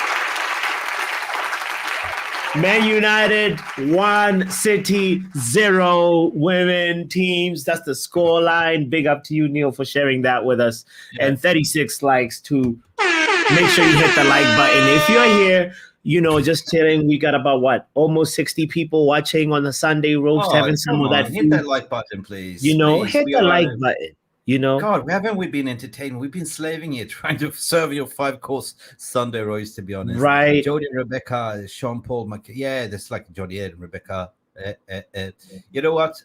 Man United 1, City 0, women teams. That's the score line. Big up to you, Neil, for sharing that with us. Yeah. And 36 likes too. Make sure you hit the like button. If you're here, you know, just chilling, we got about what, almost 60 people watching on the Sunday roast, having some of that. Hit that like button, please. You know, please. hit the like button. You know, God, haven't we been entertained? We've been slaving here, trying to serve your 5-course Sunday roast, to be honest. Right. Jody and Rebecca, Sean Paul, yeah, that's like Jody and Rebecca. You know what?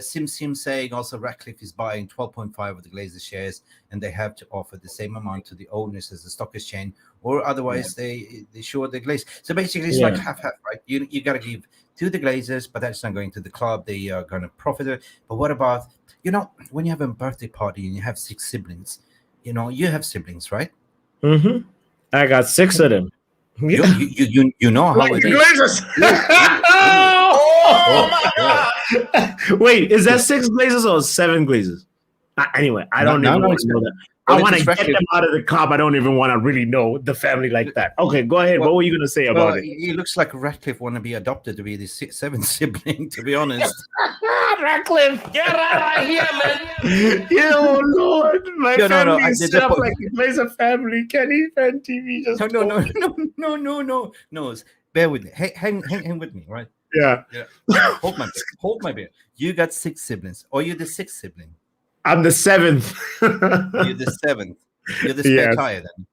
Sim saying also Ratcliffe is buying 12.5 of the Glazers shares, and they have to offer the same amount to the owners as the stock exchange, or otherwise they short the Glaze. So basically, it's like half-half, right? You got to give to the Glazers, but that's not going to the club. They are going to profit it. But what about, you know, when you have a birthday party and you have 6 siblings, you know, you have siblings, right? Mm-hmm. I got 6 of them. You know how like it the is. Glazers. Oh my God. Wait, is that 6 Glazers or 7 Glazers? Anyway, I don't even want to know that. I want to get them out of the club. I don't even want to really know the family like that. Okay, go ahead. What were you going to say about it? It looks like Ratcliffe want to be adopted to be the 7th sibling, to be honest. Ratcliffe, get out of here, man. Oh, Lord. My family is set up like a Glazer family. Kenny Fan TV just... No. Bear with me. Hang with me, right? Yeah. Hold my beer. You got 6 siblings. Or you're the 6th sibling? I'm the 7th. You're the 7th. You're the spare tire then.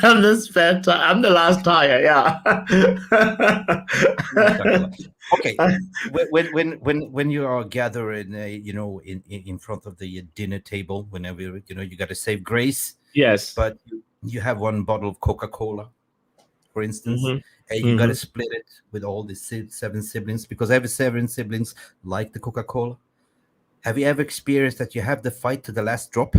I'm the spare tire. I'm the last tire. Yeah. Okay. When you are gathering, you know, in front of the dinner table, whenever you know you got to save grace. Yes. But you have 1 bottle of Coca-Cola, for instance, and you got to split it with all the 7 siblings, because every 7 siblings like the Coca-Cola. Have you ever experienced that you have the fight to the last drop?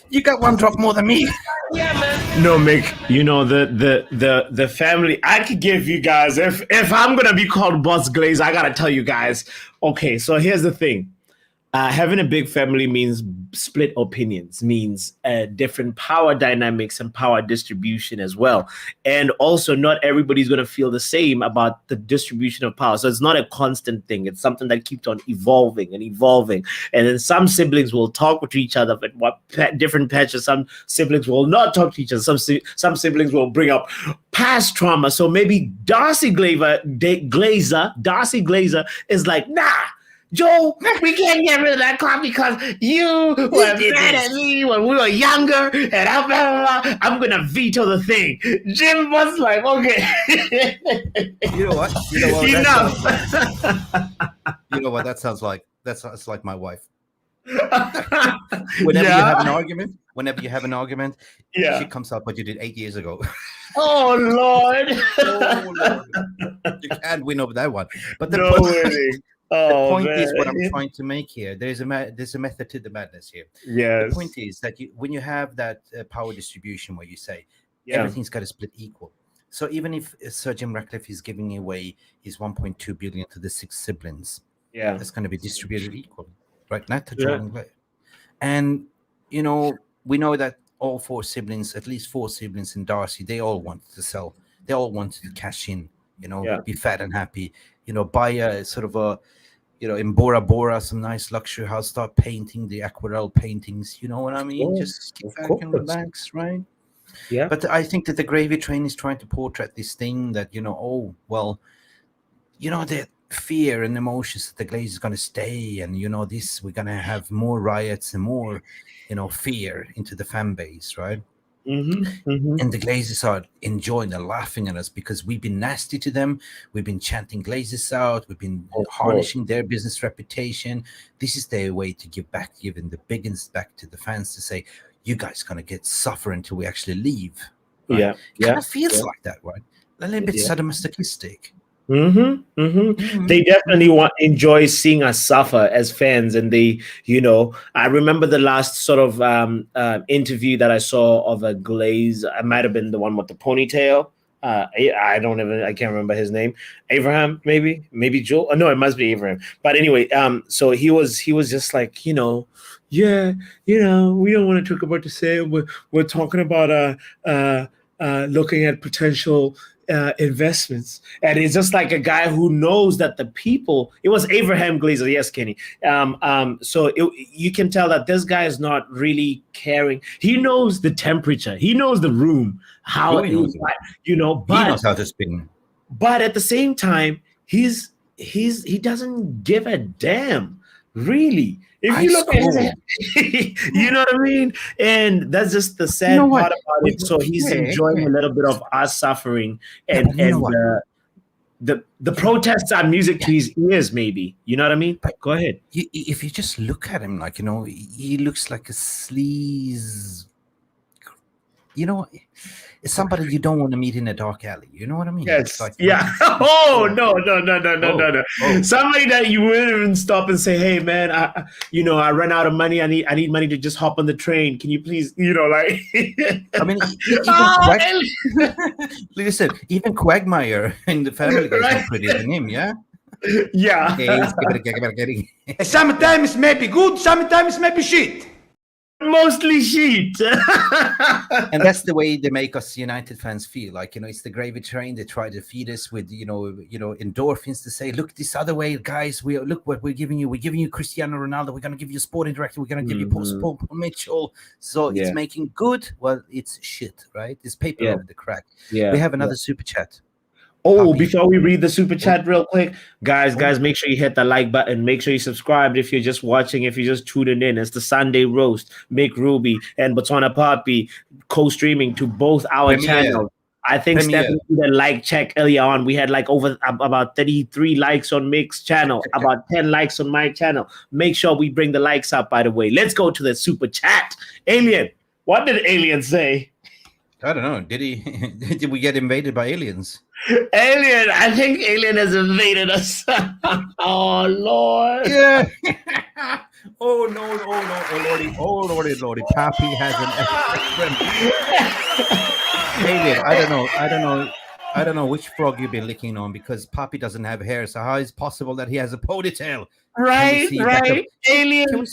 You got 1 drop more than me. Yeah, man. No, Mick, you know, the family, I could give you guys, if I'm going to be called Boss Glaze, I got to tell you guys. Okay, so here's the thing. Having a big family means split opinions, means different power dynamics and power distribution as well. And also not everybody's going to feel the same about the distribution of power. So it's not a constant thing. It's something that keeps on evolving and evolving. And then some siblings will talk to each other, but what different patches, some siblings will not talk to each other. Some siblings will bring up past trauma. So maybe Darcy Glazer is like, nah, Joe, we can't get rid of that clock because you were mad at me when we were younger, and I'm gonna veto the thing. Jim was like, okay. You know what? Enough. You know what that sounds like? That sounds like my wife. Whenever you have an argument, yeah, she comes up what you did 8 years ago. Oh Lord. Oh Lord. You can't win over that one. But the point is what I'm trying to make here. There's a method to the madness here. Yes. The point is that when you have that power distribution where you say everything's got to split equal. So even if Sir Jim Ratcliffe is giving away his 1.2 billion to the 6 siblings, that's going to be distributed equally, right? Not to Jordan Clay. And we know that all 4 siblings, at least 4 siblings in Darcy, they all wanted to sell. They all wanted to cash in, be fat and happy, buy a sort of a, in Bora Bora, some nice luxury house, start painting the aquarelle paintings. You know what I mean? Just get back and relax, right? Yeah. But I think that the gravy train is trying to portray this thing that, the fear and emotions that the Glaze is going to stay, and we're going to have more riots and more fear into the fan base, right? And the Glazers are enjoying and laughing at us because we've been nasty to them. We've been chanting Glazers out. We've been harnessing their business reputation. This is their way to giving the biggins back to the fans to say, you guys going to suffer until we actually leave. Right? It kind of feels like that, right? A little bit sadomasochistic. They definitely enjoy seeing us suffer as fans, and they, I remember the last sort of interview that I saw of a Glaze. I might have been the one with the ponytail. I can't remember his name. Abraham, maybe Joel. No, it must be Abraham. But anyway, so he was just like, we don't want to talk about the same. We're talking about looking at potential investments, and it's just like a guy who knows that the people. It was Abraham Glazer, yes, Kenny. So you can tell that this guy is not really caring. He knows the temperature. He knows the room. How he knows but he knows how to spin. But at the same time, he doesn't give a damn, really. If you look at his, you know what I mean? And that's just the sad part about it. So he's enjoying a little bit of us suffering, and the protests are music to his ears, maybe. You know what I mean? But go ahead. If you just look at him, like, he looks like a sleaze. It's somebody you don't want to meet in a dark alley. You know what I mean? Yes. Like, Oh, no. Somebody that you wouldn't even stop and say, "Hey, man, I ran out of money. I need money to just hop on the train. Can you please, like?" I mean, listen, even Quagmire in the Family Guy is prettier than him. Yeah. Yeah. Sometimes maybe good, sometimes maybe shit. Mostly shit. And that's the way they make us United fans feel. Like, it's the gravy train. They try to feed us with, endorphins to say, look this other way, guys. Look what we're giving you. We're giving you Cristiano Ronaldo. We're going to give you a sporting director. We're going to give you Paul Mitchell. So it's making good. Well, it's shit, right? It's paper over the crack. Yeah. We have another super chat. Oh, Papi. Before we read the super chat real quick, guys, make sure you hit the like button. Make sure you subscribe if you're just watching, if you're just tuning in. It's the Sunday Roast. Mick Ruby and Botswana Papi co-streaming to both our channels. I think Stephanie did a like check earlier on. We had like over about 33 likes on Mick's channel, about 10 likes on my channel. Make sure we bring the likes up, by the way. Let's go to the super chat. Alien, what did Alien say? I don't know. Did we get invaded by aliens? Alien, I think Alien has invaded us. Oh Lord. Yeah. Oh no. Oh lordy. Papi has an Alien, I don't know which frog you've been licking on, because Papi doesn't have hair. So how is it possible that he has a ponytail? Right. Alien.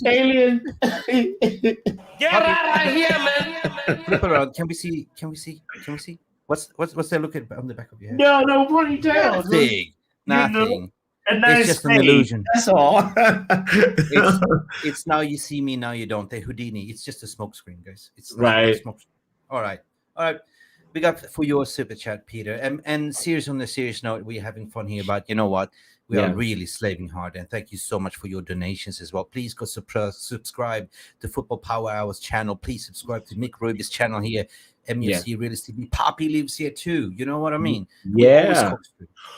Get out of here, man. Flip around. Can we see? What's that look at on the back of your head? No ponytail. Nothing. It's just an illusion. That's all. It's now you see me, now you don't. They're Houdini. It's just a smoke screen, guys. It's right. All right. Big up for your super chat, Peter. And serious on the serious note, we're having fun here, but you know what? We are really slaving hard, and thank you so much for your donations as well. Please go subscribe to Football Power Hours channel. Please subscribe to Mick Ruby's channel here, MUFC Realist TV. Papi lives here too. You know what I mean? Yeah.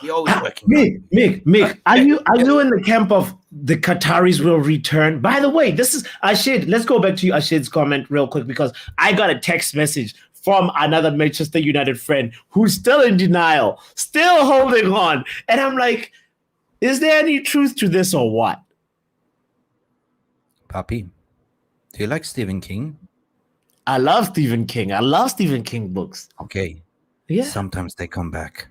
We always working. Mick, are you in the camp of the Qataris will return? By the way, this is Ashid. Let's go back to Ashid's comment real quick, because I got a text message from another Manchester United friend who's still in denial, still holding on. And I'm like, is there any truth to this or what? Papi, do you like Stephen King? I love Stephen King. I love Stephen King books. Okay. Yeah. Sometimes they come back.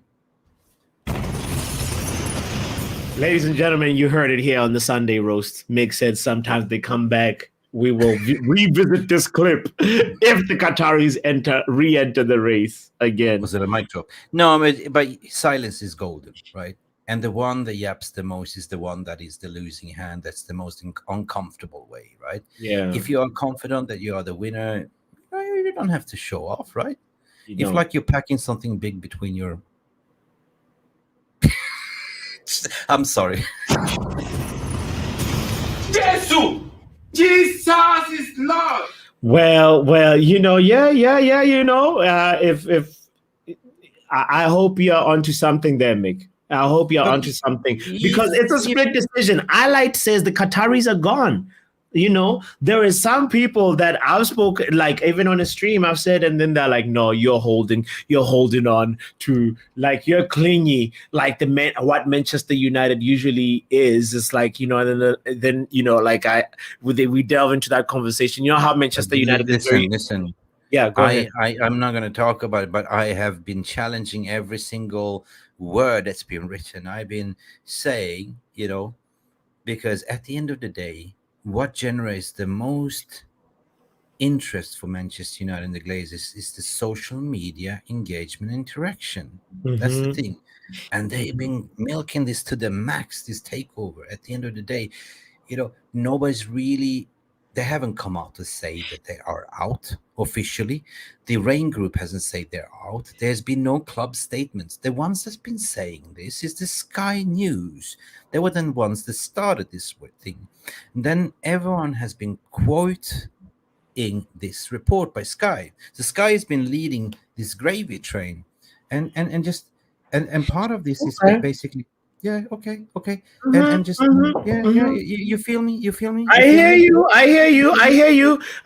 Ladies and gentlemen, you heard it here on the Sunday Roast. Mick said sometimes they come back. We will revisit this clip if the Qataris re-enter the race again. Was it a mic drop? No, but silence is golden, right? And the one that yaps the most is the one that is the losing hand. That's the most uncomfortable way, right? Yeah. If you are confident that you are the winner, you don't have to show off, right? You if like you're packing something big between your... I'm sorry. Jesus is Lord. Well, you know, you know, if I hope you're onto something there, Mick. I hope you're onto something, because it's a split decision. Light says the Qataris are gone. You know, there is some people that I've spoken, like even on a stream, I've said, and then they're like, no, you're holding on to, like, you're clingy, like what Manchester United usually is. It's like, you know, and then you know, like we delve into that conversation. You know how Manchester United listen. Yeah, go ahead. I'm not going to talk about it, but I have been challenging every single word that's been written. I've been saying, you know, because at the end of the day, what generates the most interest for Manchester United and the Glazers is the social media engagement interaction. That's the thing. And they've been milking this to the max, this takeover. At the end of the day, you know, nobody's really... They haven't come out to say that they are out officially. The Rain Group hasn't said they're out. There's been no club statements. The ones that's been saying this is the Sky News. They were the ones that started this thing. And then everyone has been quoting this report by Sky. So Sky has been leading this gravy train. And part of this is basically... Yeah, okay. And just you feel me? I hear you.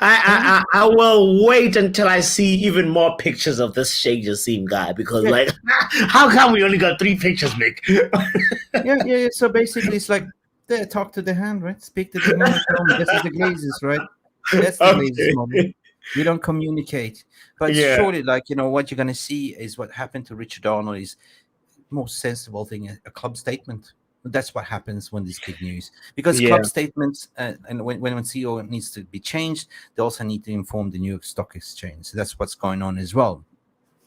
I will wait until I see even more pictures of this Sheikh JASSIM guy, because like, how come we only got 3 pictures, Mick? yeah. So basically, it's like, there, talk to the hand, right? Speak to the hand. This is the Glazers, right? That's the Glazers moment. We don't communicate, but surely, like, you know, what you're gonna see is what happened to Richard Arnold is most sensible thing, a club statement. That's what happens when there's big news, because club statements and when CEO needs to be changed, they also need to inform the New York Stock Exchange. So that's what's going on as well.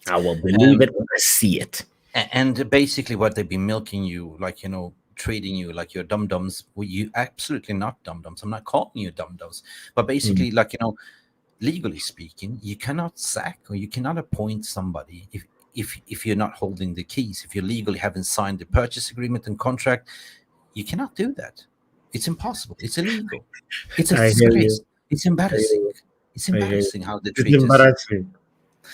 I will believe it when I see it. And basically what they've been milking you, like, you know, treating you like you're dum-dums. Well, you absolutely not dum-dums. I'm not calling you dum-dums, but basically, like, you know, legally speaking, you cannot sack or you cannot appoint somebody if you're not holding the keys. If you legally haven't signed the purchase agreement and contract, you cannot do that. It's impossible. It's illegal. It's a disgrace. It's embarrassing. It's embarrassing how they treat us.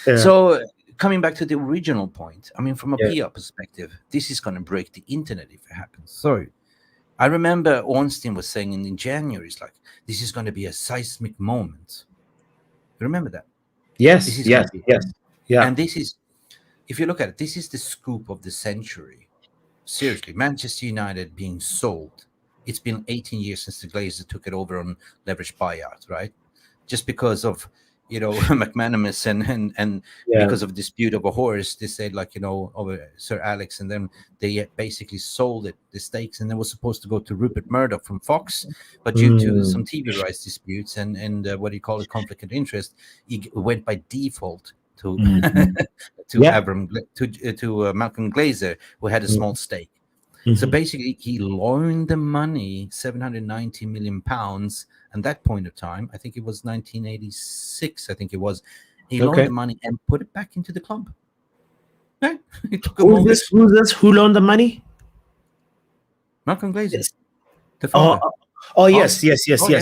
Yeah. So coming back to the original point, I mean, from a PR perspective, this is going to break the internet if it happens. So I remember Ornstein was saying in January, it's like, this is going to be a seismic moment. You remember that? Yes. Yeah. And this is, if you look at it, this is the scoop of the century. Seriously, Manchester United being sold. It's been 18 years since the Glazers took it over on leveraged buyout, right? Just because of, you know, McManaman and because of dispute over horse, they said, like, you know, over Sir Alex, and then they basically sold it, the stakes, and it was supposed to go to Rupert Murdoch from Fox, but due to some TV rights disputes and what do you call it, conflict of interest, it went by default to to Malcolm Glazer, who had a small stake. So basically, he loaned the money, £790 million, and that point of time, I think it was 1986, I think it was, He loaned Okay. the money and put it back into the club. Right? He took a Who's mortgage. this? Who's this? Who loaned the money? Malcolm Glazer, the Oh, father. yes. Oh, yes.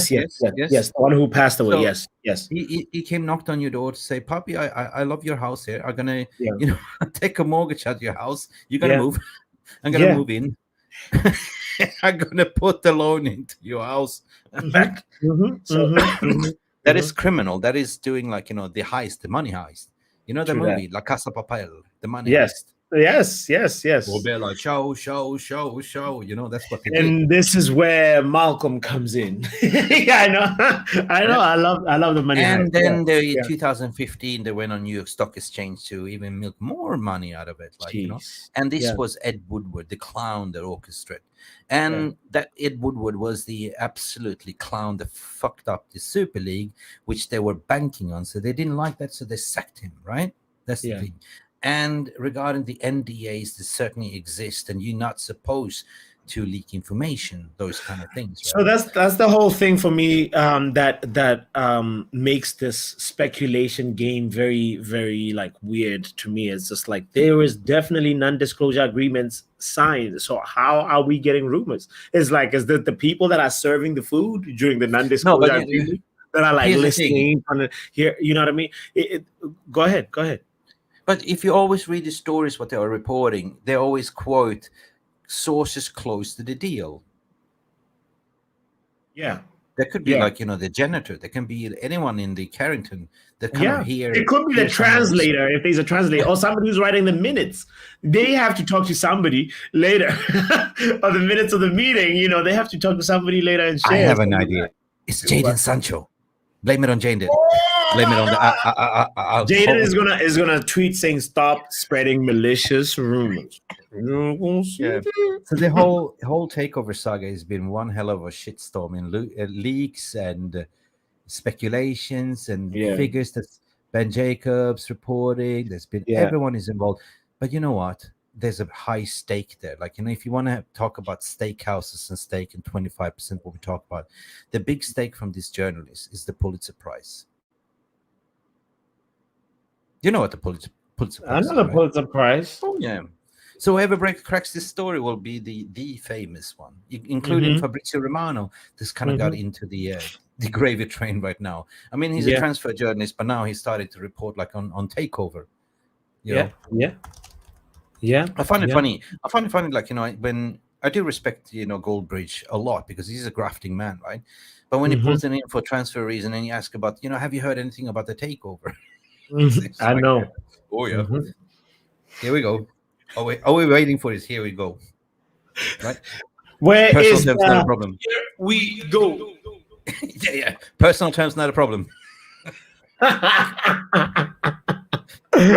The one who passed away. So, Yes. He came, knocked on your door to say, Papi, I love your house here. I'm gonna, Yeah. take a mortgage at your house. You're gonna Yeah. move. I'm gonna Yeah. move in. I'm gonna put the loan into your house back. So that is criminal. That is doing like, the heist, the money heist. You know the True that. movie La Casa Papel, the money Yes. heist. Yes. Or they're like show. That's what they did. And this is where Malcolm comes in. Yeah, I know. I love the money. And heist. then Yeah. 2015, they went on New York Stock Exchange to even milk more money out of it. Like, Jeez. and this Yeah. was Ed Woodward, the clown that orchestrated. And that Ed Woodward was the absolutely clown that fucked up the Super League, which they were banking on. So they didn't like that, so they sacked him, right? That's the thing. And regarding the NDAs, they certainly exist, and you're not supposed to leak information, those kind of things. Right? So that's the whole thing for me. That makes this speculation game very, very like weird to me. It's just like there is definitely non-disclosure agreements signed. So how are we getting rumors? It's like, is that the people that are serving the food during the non-disclosure agreement that are like listening on the, here? You know what I mean? Go ahead. But if you always read the stories, what they are reporting, they always quote sources close to the deal. Yeah. There could be like, the janitor. There can be anyone in the Carrington that can hear. It could be the translator, if there's a translator, or somebody who's writing the minutes. They have to talk to somebody later, or the minutes of the meeting. They have to talk to somebody later and share. I have an idea. It's Jadon Sancho. Blame it on Jadon. Blame it on the. Jadon is gonna tweet saying, "Stop spreading malicious rumors." Yeah. So the whole takeover saga has been one hell of a shitstorm in leaks and speculations and figures that Ben Jacobs reporting. There's been everyone is involved, but you know what? There's a high stake there. Like, if you want to talk about steakhouses and stake and 25% what we talk about, the big stake from this journalist is the Pulitzer Prize. You know what the Pulitzer Prize I know the Pulitzer Prize. Oh, yeah. So whoever cracks this story will be the famous one, including Fabrizio Romano. This kind of got into the gravy train right now. I mean, he's a transfer journalist, but now he started to report like on Takeover. You know? Yeah. I find it funny. Like, when I do respect, Goldbridge a lot because he's a grafting man, right? But when he pulls in for transfer reason and he asks about, have you heard anything about the takeover? I know. Oh yeah. Here we go. Oh wait. Oh, we're waiting for this. Here we go. Right. Where Personal is terms not a problem. Here we go. Yeah. Personal terms not a problem. It's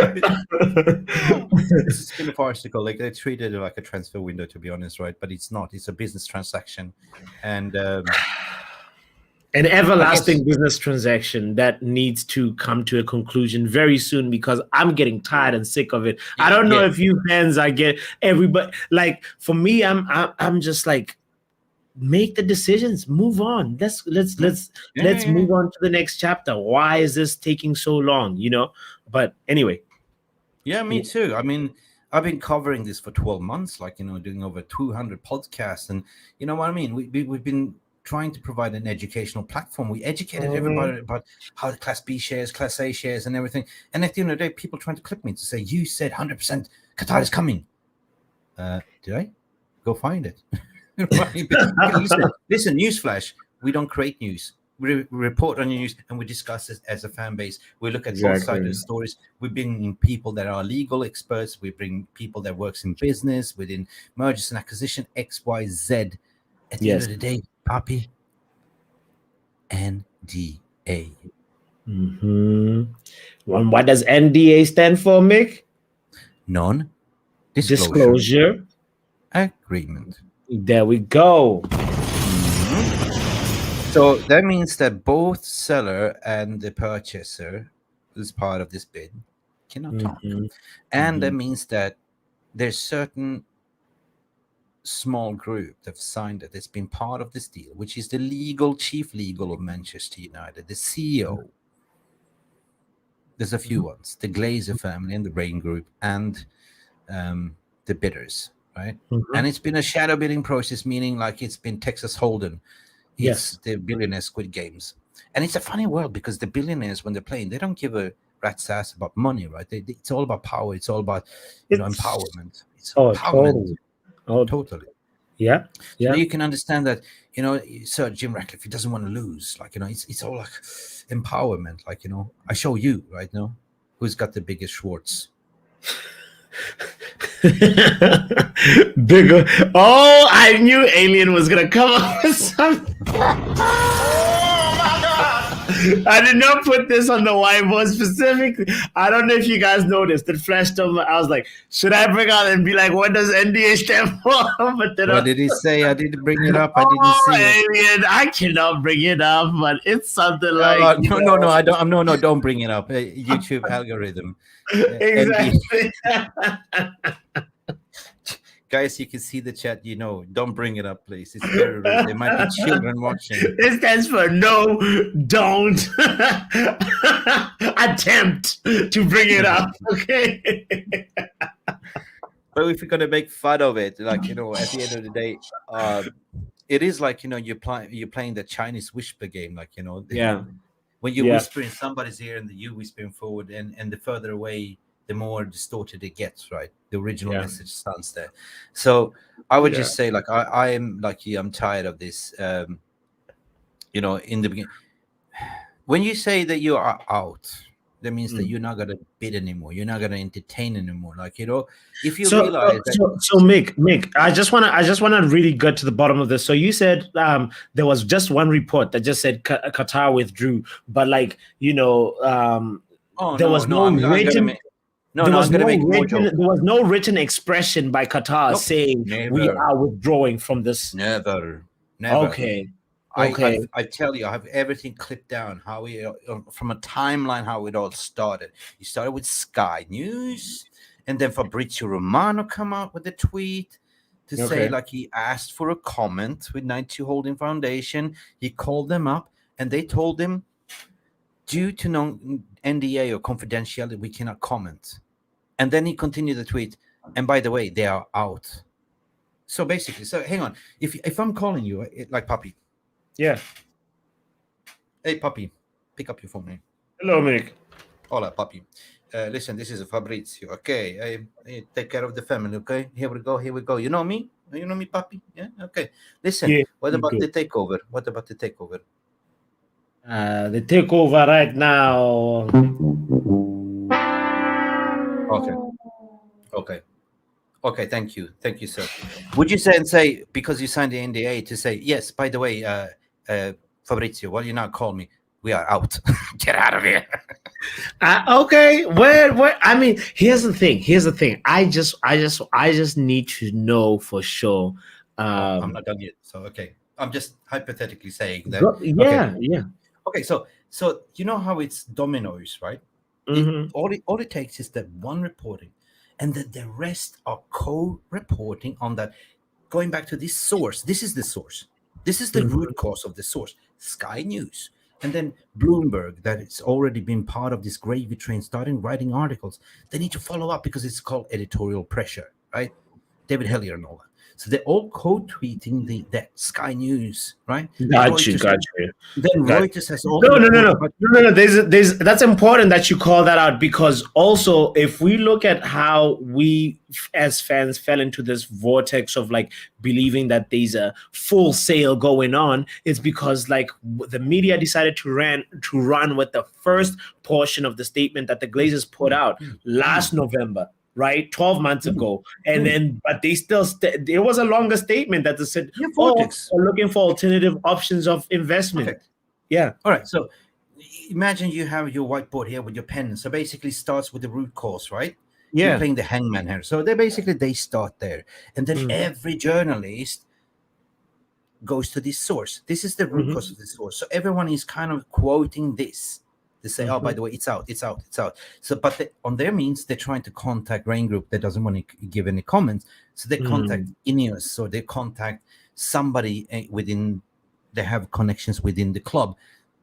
been farcical. Like, they treated it like a transfer window, to be honest, right? But it's not. It's a business transaction, and an everlasting business transaction that needs to come to a conclusion very soon, because I'm getting tired and sick of it. I don't know if you fans everybody, like, for me, I'm just like, make the decisions, move on. Let's move on to the next chapter. Why is this taking so long? But anyway. Yeah, me too. I mean, I've been covering this for 12 months, like, doing over 200 podcasts, and you know what I mean? We've been trying to provide an educational platform. We educated everybody about how the Class B shares, Class A shares, and everything. And at the end of the day, people trying to clip me to say, you said 100% Qatar is coming. Did I? Go find it. Listen, newsflash. We don't create news. We report on news and we discuss it as a fan base. We look at both sides of the stories. We bring in people that are legal experts. We bring people that works in business, within mergers and acquisition, X, Y, Z. At the end of the day, Papi, NDA. What does NDA stand for, Mick? Non-disclosure agreement. There we go. So that means that both seller and the purchaser, who's part of this bid, cannot talk. And that means that there's certain small group that's signed it, that's been part of this deal, which is the chief legal of Manchester United, the CEO. There's a few ones: the Glazer family and the Rain Group, and the bidders, right? And it's been a shadow bidding process, meaning like it's been Texas Hold'em. It's the billionaire Squid Games. And it's a funny world because the billionaires, when they're playing, they don't give a rat's ass about money, right? It's all about power. It's all about empowerment. It's empowerment. Totally. Yeah. So you can understand that, Sir Jim Ratcliffe, he doesn't want to lose. Like, it's all like empowerment. Like, I show you right now who's got the biggest Schwartz. Bigger. Oh, I knew Alien was gonna come up with something. I did not put this on the whiteboard specifically. I don't know if you guys noticed. It flashed over. I was like, should I bring out and be like, what does NDA stand for? But then what did he say? I didn't bring it up. I didn't see it. I cannot bring it up, but it's something like no, I don't. No, don't bring it up. YouTube algorithm. Exactly. Guys, you can see the chat. Don't bring it up, please. It's very rude. There might be children watching. It stands for no, don't attempt to bring it up. Okay. But if you're gonna make fun of it, like at the end of the day, it is like you're playing the Chinese whisper game, like when you whisper in somebody's ear and you whispering forward, and the further away, the more distorted it gets, right? The original message stands there. So I would just say, like, I am like you. I'm tired of this. In the beginning, when you say that you are out, that means that you're not gonna bid anymore. You're not gonna entertain anymore. Like, if you realize that. So Mick, I just wanna really get to the bottom of this. So you said there was just one report that just said Qatar withdrew, but like there was no written. There was no written expression by Qatar saying we are withdrawing from this. Never. Okay. I tell you, I have everything clipped down. How we from a timeline, how it all started. You started with Sky News, and then Fabrizio Romano come out with a tweet to say like he asked for a comment with 92 Holding Foundation. He called them up, and they told him, due to NDA or confidentiality, we cannot comment. And then he continued the tweet. And by the way, they are out. So basically, hang on. If I'm calling you, like Papi. Yeah. Hey, Papi, pick up your phone, man. Hello, Mick. Hola, Papi. Listen, this is Fabrizio. Okay, I take care of the family. Okay, here we go. You know me, Papi. Yeah. Okay. Listen, what about the takeover? The takeover right now. Okay. Thank you, sir. Would you say because you signed the NDA to say yes? By the way, Fabrizio, why you not call me? We are out. Get out of here. Okay. Where? I mean, here's the thing. I just need to know for sure. I'm not done yet. So okay, I'm just hypothetically saying that. Yeah. Okay, so you know how it's dominoes, right? All it takes is that one reporting, and then the rest are co-reporting on that. Going back to this source, this is the source. This is the root cause of the source. Sky News, and then Bloomberg, that it's already been part of this gravy train, starting writing articles. They need to follow up because it's called editorial pressure, right? David Hellier and all that. So they're all co-tweeting that Sky News, right? Got you. Then Reuters has all. No. There's that's important that you call that out, because also if we look at how we as fans fell into this vortex of like believing that there's a full sale going on, it's because like the media decided to run with the first portion of the statement that the Glazers put out last November. Right, 12 months ago, and then, but they still, there was a longer statement that they said, we're looking for alternative options of investment. Okay. Yeah. All right. So imagine you have your whiteboard here with your pen. So basically, starts with the root cause, right? Yeah. You're playing the hangman here. So they start there, and then every journalist goes to this source. This is the root cause of the source. So everyone is kind of quoting this. They say, oh, by the way, it's out. So, but on their means, they're trying to contact Rain Group that doesn't want to give any comments. So they contact Ineos, so they contact somebody within, they have connections within the club.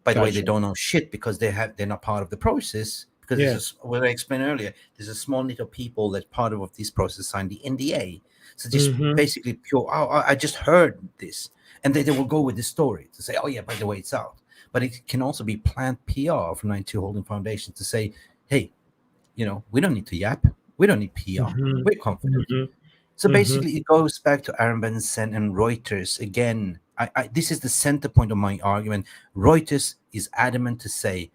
By the way, they don't know shit because they're not part of the process, because what I explained earlier, there's a small knit of people that part of this process signed the NDA. So just basically pure, I just heard this. And they will go with the story to say, oh, yeah, by the way, it's out. But it can also be planned PR from 92 Holding Foundation to say, hey, you know, we don't need to yap. We don't need PR. We're confident. So basically, it goes back to Aaron Benson and Reuters. Again, this is the center point of my argument. Reuters is adamant to say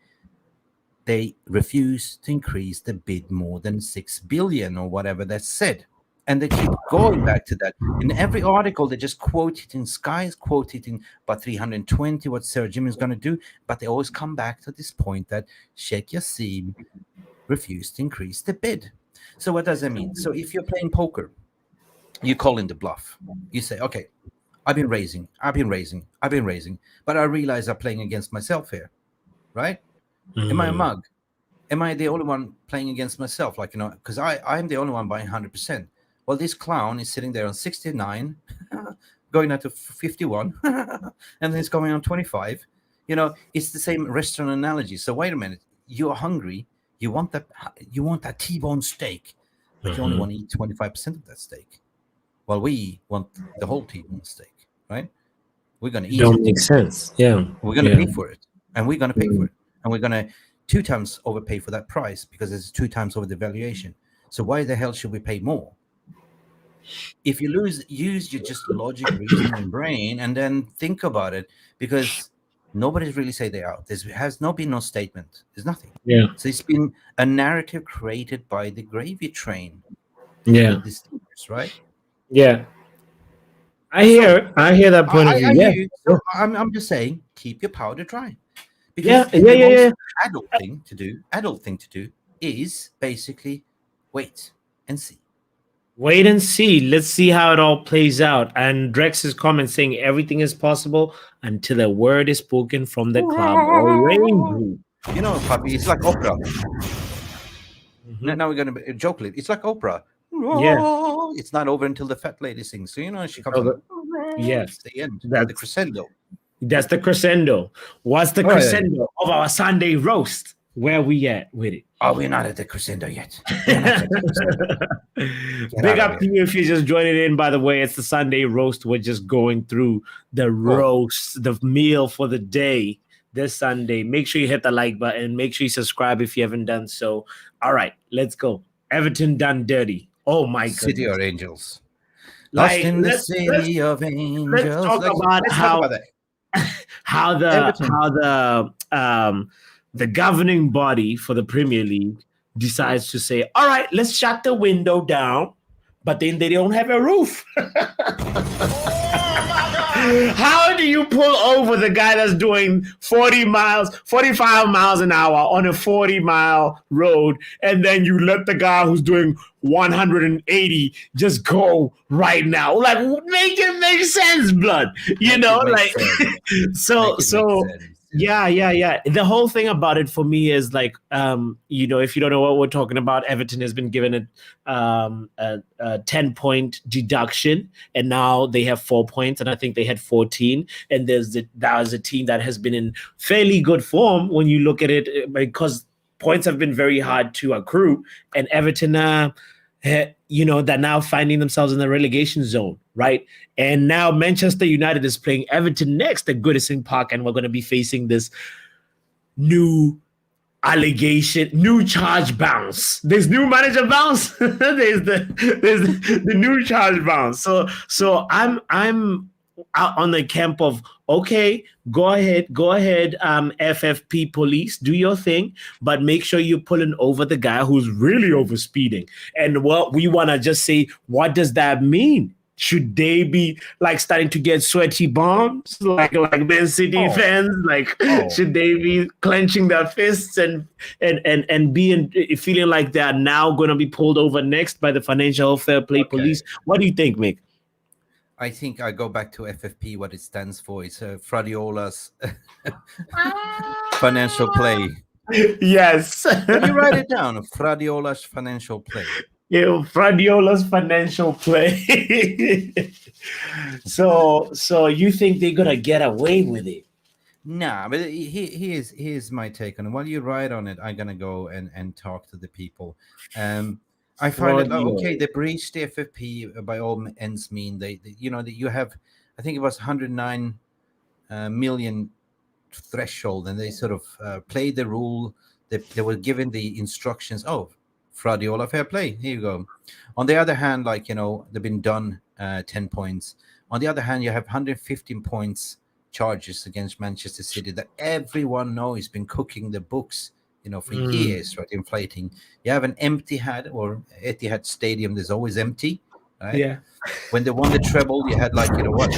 they refuse to increase the bid more than 6 billion or whatever that's said. And they keep going back to that. In every article, they just quote it in Sky, quote it in about 320, what Sarah Jim is going to do. But they always come back to this point that Sheikh Yassim refused to increase the bid. So what does that mean? So if you're playing poker, you call in the bluff. You say, okay, I've been raising, but I realize I'm playing against myself here, right? Am I a mug? Am I the only one playing against myself? Like, you know, because I'm the only one buying 100%. Well, this clown is sitting there on 69, going out to 51, and then it's going on 25. You know, it's the same restaurant analogy. So wait a minute, you're hungry, you want that T-bone steak, but you only want to eat 25% of that steak. Well, we want the whole T-bone steak, right? We're going to eat it. Don't make sense. Yeah. We're going to pay for it, and we're going to pay for it, and we're going to 2 times overpay for that price because it's 2 times over the valuation. So why the hell should we pay more? If you use your just logic, reason, and brain, and then think about it, because nobody's really say they are. There has been no statement. There's nothing. Yeah. So it's been a narrative created by the gravy train. Yeah. Right. Yeah. I hear that point of view. So I'm just saying, keep your powder dry. Because the most adult thing to do is basically wait and see. Wait and see. Let's see how it all plays out. And Drex's comment saying everything is possible until a word is spoken from the club or rain. You know, Papi, it's like opera. Now we're going to joke a little. It's like opera. Yeah. It's not over until the fat lady sings. So, you know, she comes on. Yes. The end. That's the crescendo. That's the crescendo. What's the crescendo of our Sunday roast? Where we at with it? Oh, we're not at the crescendo yet. Big up to you if you're just joining in. By the way, it's the Sunday roast. We're just going through the roast, the meal for the day this Sunday. Make sure you hit the like button. Make sure you subscribe if you haven't done so. All right, let's go. Everton done dirty. Oh my God. City of Angels. Lost in the city of angels. Let's talk about how the governing body for the Premier League decides to say, all right, let's shut the window down, but then they don't have a roof. How do you pull over the guy that's doing 45 miles an hour on a 40-mile road, and then you let the guy who's doing 180 just go right now? Like, make it make sense, blood. You know, like, so. Yeah. The whole thing about it for me is like, you know, if you don't know what we're talking about, Everton has been given a 10-point deduction, and now they have 4 points, and I think they had 14. And that was a team that has been in fairly good form when you look at it, because points have been very hard to accrue, and Everton, you know, they're now finding themselves in the relegation zone, right? And now Manchester United is playing Everton next at Goodison Park, and we're going to be facing this new charge bounce. There's new manager bounce. there's the new charge bounce. So I'm out on the camp of, okay, go ahead, FFP police, do your thing, but make sure you're pulling over the guy who's really overspeeding. And what we want to just say, what does that mean? Should they be like starting to get sweaty bombs like Man City fans? Should they be clenching their fists and feeling like they are now going to be pulled over next by the Financial Fair Play Police? What do you think, Mick? I think I go back to FFP. What it stands for is Fradiola's financial play. Yes. Can you write it down? Fradiola's financial play. Yeah, Fradiola's financial play. So you think they're gonna get away with it? Nah, but here's my take on it. While you ride on it, I'm gonna go and talk to the people. I find it like, okay. They breached the FFP by all ends mean. They you know that you have, I think it was 109 million threshold, and they sort of played the rule. They were given the instructions. Oh, Guardiola, fair play. Here you go. On the other hand, like, you know, they've been done 10 points. On the other hand, you have 115 points charges against Manchester City that everyone knows has been cooking the books, you know, for years, right? Inflating. You have an empty head, or Etihad Stadium, there's always empty, right? Yeah. When they won the treble, you had like, you know what?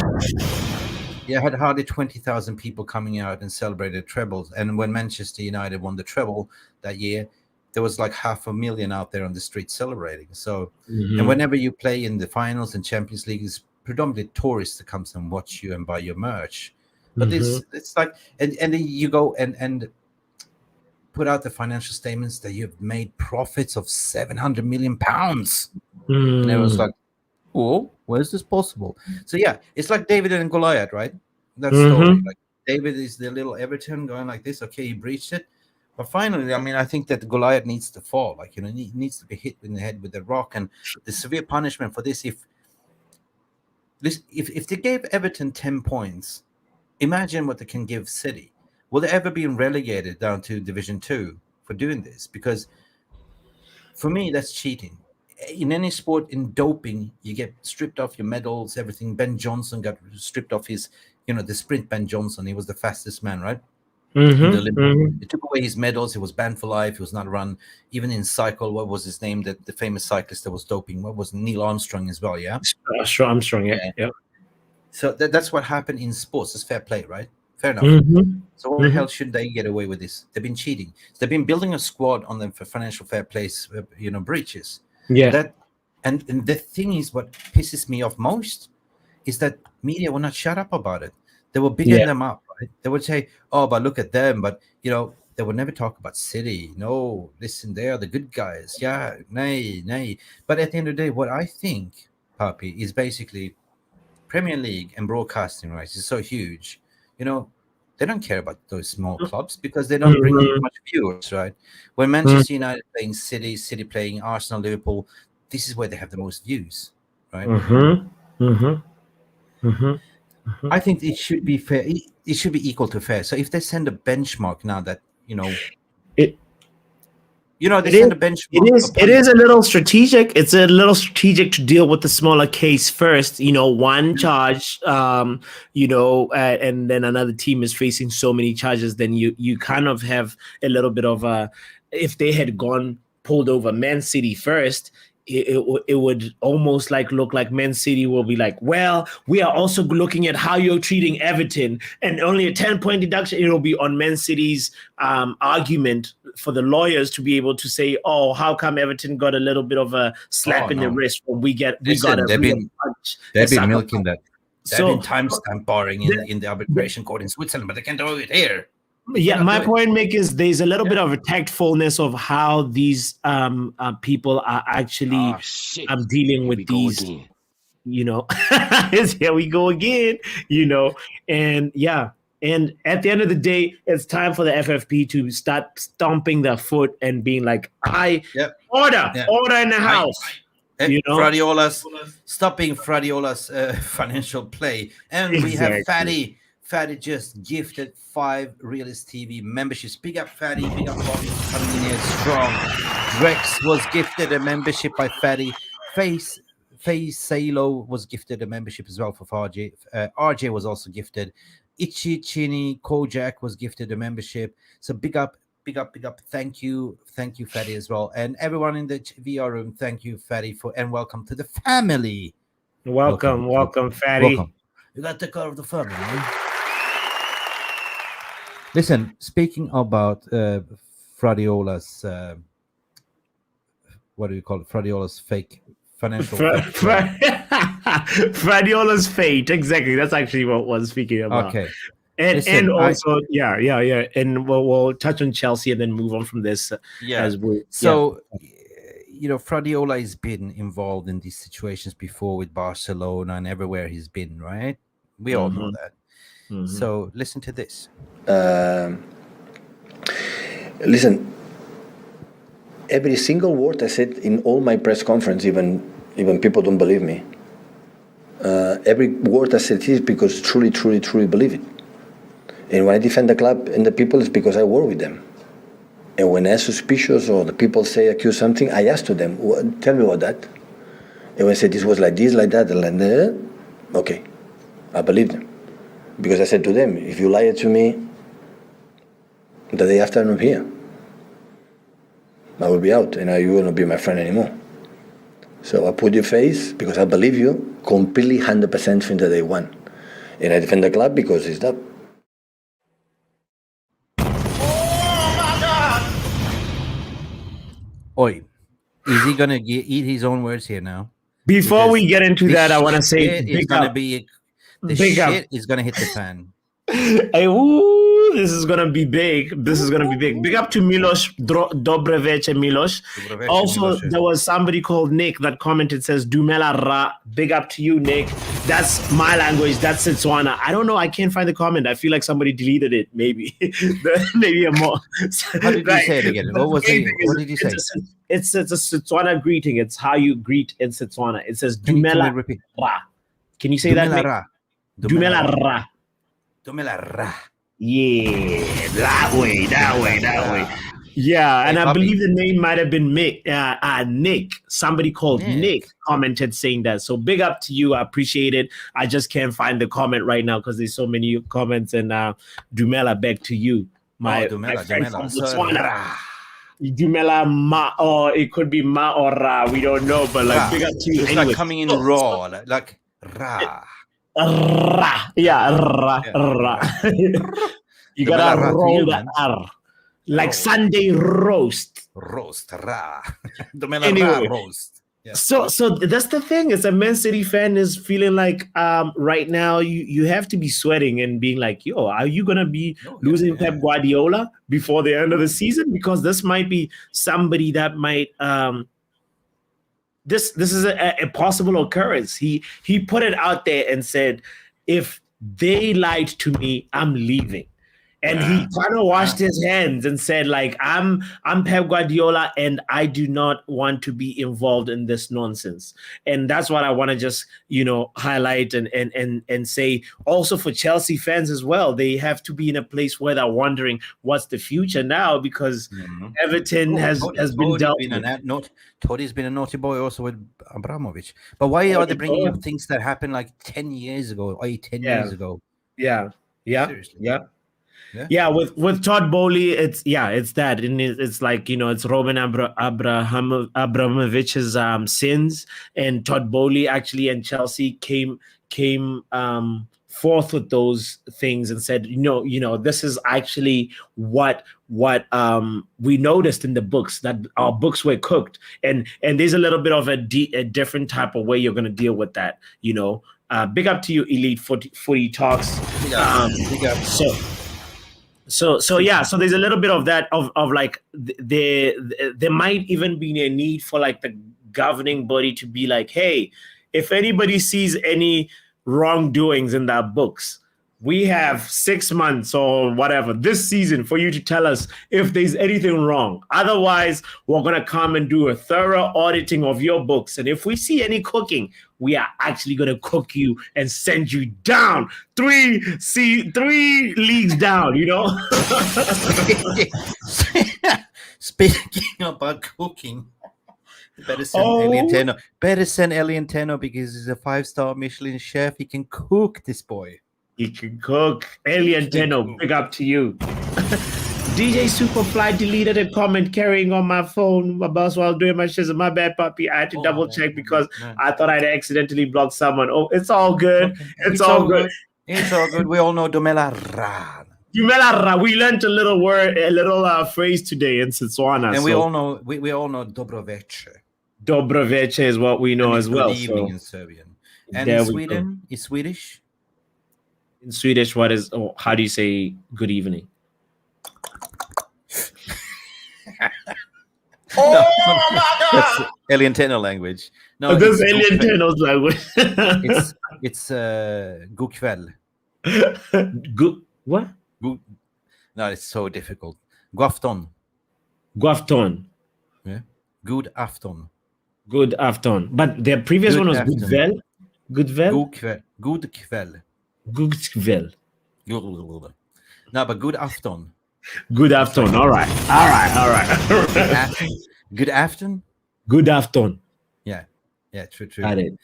You had hardly 20,000 people coming out and celebrated trebles. And when Manchester United won the treble that year, there was like 500,000 out there on the street celebrating. So, and whenever you play in the finals and Champions League, it's predominantly tourists that comes and watch you and buy your merch. But it's like, and then you go and put out the financial statements that you've made profits of 700 million pounds. And it was like, oh, where is this possible? So yeah, it's like David and Goliath, right? That story. Like David is the little Everton going like this. Okay, he breached it. But finally, I mean, I think that Goliath needs to fall. Like, you know, he needs to be hit in the head with a rock. And the severe punishment for this, if they gave Everton 10 points, imagine what they can give City. Will they ever be relegated down to Division 2 for doing this? Because for me, that's cheating. In any sport, in doping, you get stripped off your medals, everything. Ben Johnson got stripped off his, you know, the sprint. Ben Johnson, he was the fastest man, right? They took away his medals. He was banned for life. He was not run. Even in cycle, what was his name? The famous cyclist that was doping. What was Neil Armstrong as well? Yeah, Armstrong. Yeah. So that's what happened in sports. It's fair play, right? Fair enough. So what the hell should they get away with this? They've been cheating. They've been building a squad on them for financial fair play, you know, breaches. Yeah. And the thing is, what pisses me off most is that media will not shut up about it. They will bigging them up, right? They would say, "Oh, but look at them." But you know, they would never talk about City. No, listen, they are the good guys. Yeah, nay. But at the end of the day, what I think, Papi, is basically Premier League and broadcasting rights is so huge. You know, they don't care about those small clubs because they don't bring in much viewers, right? When Manchester United playing City playing Arsenal, Liverpool, this is where they have the most views, right? I think it should be fair. It should be equal to fair. So if they send a benchmark now that, you know, they send a benchmark. It is a little strategic. It's a little strategic to deal with the smaller case first. You know, one charge, you know, and then another team is facing so many charges. Then you kind of have a little bit of a. If they had pulled over Man City first, it would almost like look like Man City will be like, well, we are also looking at how you're treating Everton, and only a 10-point deduction. It'll be on Man City's argument for the lawyers to be able to say, oh, how come Everton got a little bit of a slap in the wrist when we got a real punch? They've been milking that. They've been timestamp barring in the arbitration court in Switzerland, but they can't do it here. Yeah, my point, Mick, is there's a little bit of a tactfulness of how these people are actually dealing with these, you know. Here we go again, you know. And yeah, and at the end of the day, it's time for the FFP to start stomping their foot and being like, order in the house. You know? Stopping Guardiola's financial play. And we have Fatty just gifted 5 Realist TV memberships. Big up Fatty, big up Bobby coming in here strong. Drex was gifted a membership by Fatty. Face Salo was gifted a membership as well for RJ. RJ was also gifted. Ichi Chini Kojak was gifted a membership. So big up. Thank you, Fatty, as well. And everyone in the VR room, thank you, Fatty, and welcome to the family. Welcome, Fatty. Welcome. You got to take care of the family, man. Listen, speaking about Guardiola's, what do you call it? Guardiola's fake financial. Guardiola's fate, exactly. That's actually what was speaking about. Okay. And also, and we'll touch on Chelsea and then move on from this. You know, Guardiola has been involved in these situations before with Barcelona and everywhere he's been, right? We all know that. So listen to this. Listen, every single word I said in all my press conference, even people don't believe me. Every word I said is because truly believe it. And when I defend the club and the people, it's because I work with them. And when I'm suspicious or the people say accuse something, I ask to them, tell me about that. And when I said this was like this, like that, and like that, okay, I believe them. Because I said to them, if you lie to me, the day after I'm here, I will be out and you will not be my friend anymore. So I put your face because I believe you completely 100% from the day one. And I defend the club because it's that. Oi, is he gonna eat his own words here now? Before Because we get into this that, I want to say shit is big gonna up. be the Big up. shit is gonna hit the fan. Hey, ooh, this is gonna be big. This is gonna be big. Big up to Miloš, dobre večer, Miloš. Also, there was somebody called Nick that commented, says Dumela Ra. Big up to you, Nick. That's my language. That's Setswana. I don't know. I can't find the comment. I feel like somebody deleted it. Maybe, maybe a more. How did you say it again? What did you say? It's a Setswana greeting. It's how you greet in Setswana. It says Dumela Ra. Can you say that, Nick? Dumela Ra. Dumela Ra. Yeah, that way. Yeah, and I believe the name might have been Mick. Nick. Somebody called Nick commented saying that. So big up to you. I appreciate it. I just can't find the comment right now because there's so many comments. And Dumela, back to you. My friend from Botswana. Dumela Ma, or it could be Ma or Ra. We don't know, but like big up to you. It's anyway. like coming in raw, like Ra. Ra. Yeah, Ra. You gotta roll that R. Like Sunday roast. Roast, Ra. Dumela Anyway. Ra roast. Yeah. So that's the thing. As a Man City fan is feeling like right now you have to be sweating and being like, yo, are you gonna be losing Pep Guardiola before the end of the season? Because this might be somebody that might this is a possible occurrence. He put it out there and said, if they lied to me, I'm leaving. And he kind of washed his hands and said, like, I'm Pep Guardiola and I do not want to be involved in this nonsense. And that's what I want to just, highlight and say also for Chelsea fans as well. They have to be in a place where they're wondering what's the future now because Everton has been dealt with. Toddy's been a naughty boy also with Abramovich. But why are they bringing up things that happened like 10 years ago, or 10 years ago? Yeah. Seriously. Yeah, with Todd Bowley, it's that, and it's like it's Roman Abramovich's sins, and Todd Bowley actually and Chelsea came forth with those things and said, this is actually what we noticed in the books, that our books were cooked, and there's a little bit of a different type of way you're going to deal with that. Big up to you, Elite Footy Talks. So there's a little bit of that of like there might even be a need for like the governing body to be like, hey, if anybody sees any wrongdoings in their books, we have 6 months or whatever this season for you to tell us if there's anything wrong. Otherwise, we're going to come and do a thorough auditing of your books. And if we see any cooking, we are actually going to cook you and send you down 3 leagues down, Speaking about cooking, better send Elianteno. Better send Elianteno because he's a 5-star Michelin chef. He can cook, this boy. He can cook. Elianteno, big up to you. DJ Superfly deleted a comment carrying on my phone while doing my shizzle. My bad, Papi. I had to double check because I thought I'd accidentally blocked someone. Oh, it's all good. Okay. It's all good. It's all good. We all know Dumela Ra. Dumela Ra. We learned a little phrase today in Setswana. And we all know Dobro večer. Dobro večer is what we know as well. Good evening in Serbian. And in Sweden, is Swedish? In Swedish, how do you say good evening? No, that's Elianteno language. No, that's Elianteno's language. It's god kväll. Good. What? Good. No, it's so difficult. Guafton. Guafton. Yeah. Good afton. Good afternoon. But the previous Good one was afternoon. Goodvel. Good kväll. Goodvel. No, but good afton. Good afternoon. All right. Good afternoon. Good afternoon. Yeah. True. Got it.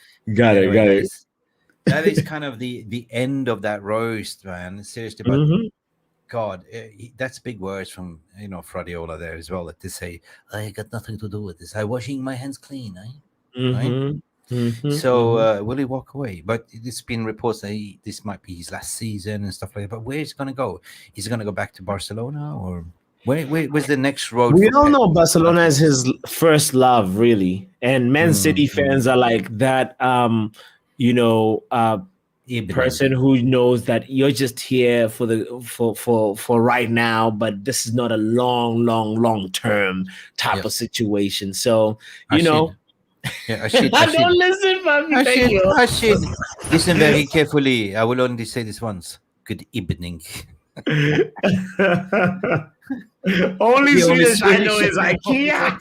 That is kind of the end of that roast, man. Seriously, but God, that's big words from Guardiola there as well. That they say, I got nothing to do with this. I'm washing my hands clean, right? So will he walk away? But it's been reports that this might be his last season and stuff like that. But where is he going to go? Is he going to go back to Barcelona, or where's the next road? We all know Barcelona is his first love, really, and Man City fans are like that. Person who knows that you're just here for right now, but this is not a long term type of situation. So I don't listen, Papi. I should listen very carefully. I will only say this once. Good evening. Only Swedish I know is IKEA.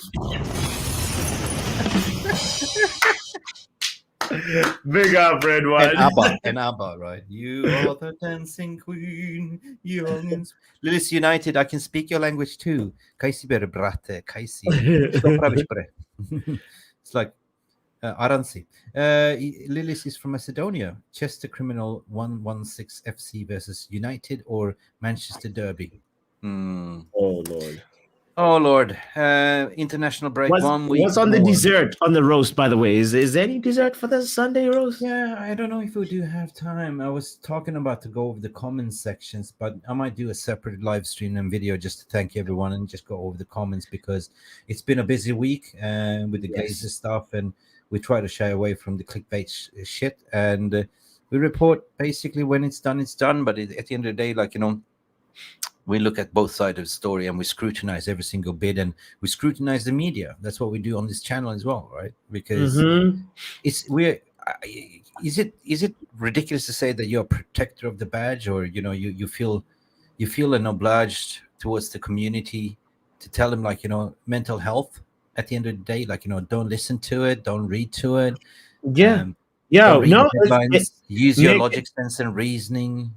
Big up, Red One. And ABBA, right? You are the dancing queen. Lillis United, I can speak your language too. Kaisi ber brate, kaisi. It's like Aransi. Lillis is from Macedonia. Chester Criminal 116 FC versus United or Manchester Derby. Oh Lord! International break. 1 week. What's on the dessert on the roast? By the way, is there any dessert for the Sunday roast? Yeah, I don't know if we do have time. I was talking about to go over the comments sections, but I might do a separate live stream and video just to thank everyone and just go over the comments because it's been a busy week with the GLAZERS stuff, and we try to shy away from the clickbait shit, and we report basically when it's done. But at the end of the day, we look at both sides of the story and we scrutinize every single bit, and we scrutinize the media. That's what we do on this channel as well, right? Because is it ridiculous to say that you're a protector of the badge, or you feel an obliged towards the community to tell them mental health at the end of the day, don't listen to it, don't read to it. Use your logic, sense, and reasoning.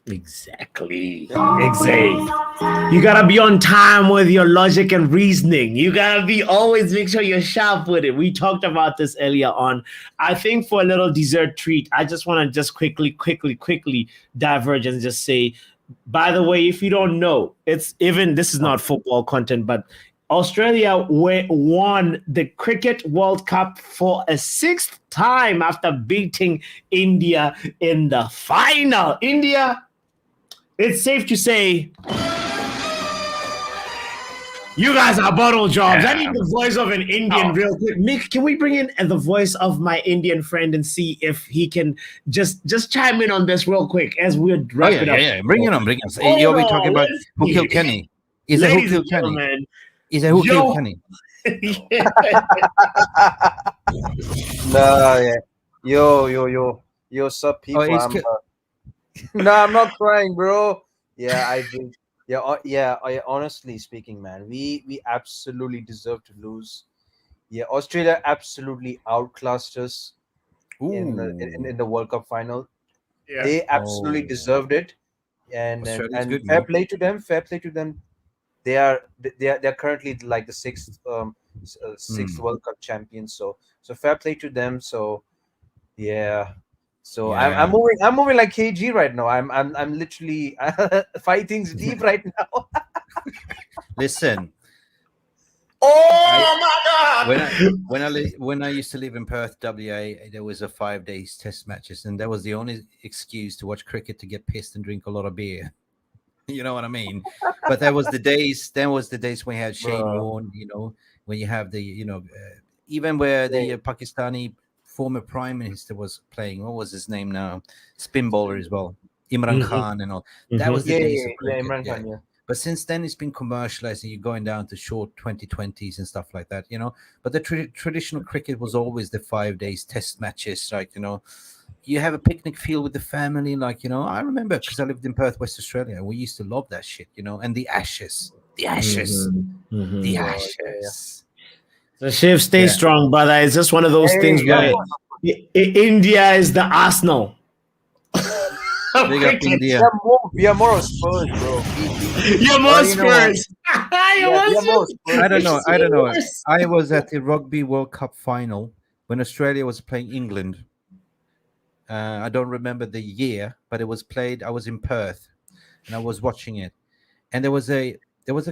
Exactly. You gotta be on time with your logic and reasoning. You gotta always make sure you're sharp with it. We talked about this earlier on. I think for a little dessert treat, I just want to just quickly diverge and just say, by the way, if you don't know, this is not football content, but Australia won the Cricket World Cup for a 6th time after beating India in the final. India, it's safe to say you guys are bottle jobs. I need the voice of an Indian real quick. Mick, can we bring in the voice of my Indian friend and see if he can just chime in on this real quick as we wrap it up? Yeah, bring it on. You'll be talking about who killed Kenny. Is it who killed Kenny? Is it who killed Kenny? No, yeah. Yo, sup, people? No, I'm not crying, bro. Yeah, I do. Yeah. Honestly speaking, man, we absolutely deserve to lose. Yeah, Australia absolutely outclassed us in the World Cup final. Yeah. They absolutely deserved it, and fair play to them. Fair play to them. They're currently like the sixth World Cup champions. So fair play to them. So yeah. So yeah. I'm moving like KG right now. I'm literally fighting deep right now. Listen. Oh my God! When I used to live in Perth, WA, there was a 5 days test matches, and that was the only excuse to watch cricket to get pissed and drink a lot of beer. You know what I mean? But there was the days. Then was the days when we had Shane Warne. When you have the even where the Pakistani former prime minister was playing. What was his name now? Spin bowler as well. Imran Khan and all. That was the days of cricket. Imran Khan, yeah. But since then, it's been commercialized and you're going down to short 2020s and stuff like that, But the traditional cricket was always the 5 days test matches, like, you have a picnic field with the family, like, you know, I remember because I lived in Perth, West Australia, and we used to love that shit, you know, and the ashes, the ashes. So Shiv, stay strong, brother. It's just one of those things where India is the Arsenal. Big up India. We are more Spurs, bro. You're more Spurs. I don't know. I was at the Rugby World Cup final when Australia was playing England. I don't remember the year, but it was played. I was in Perth, and I was watching it. And there was a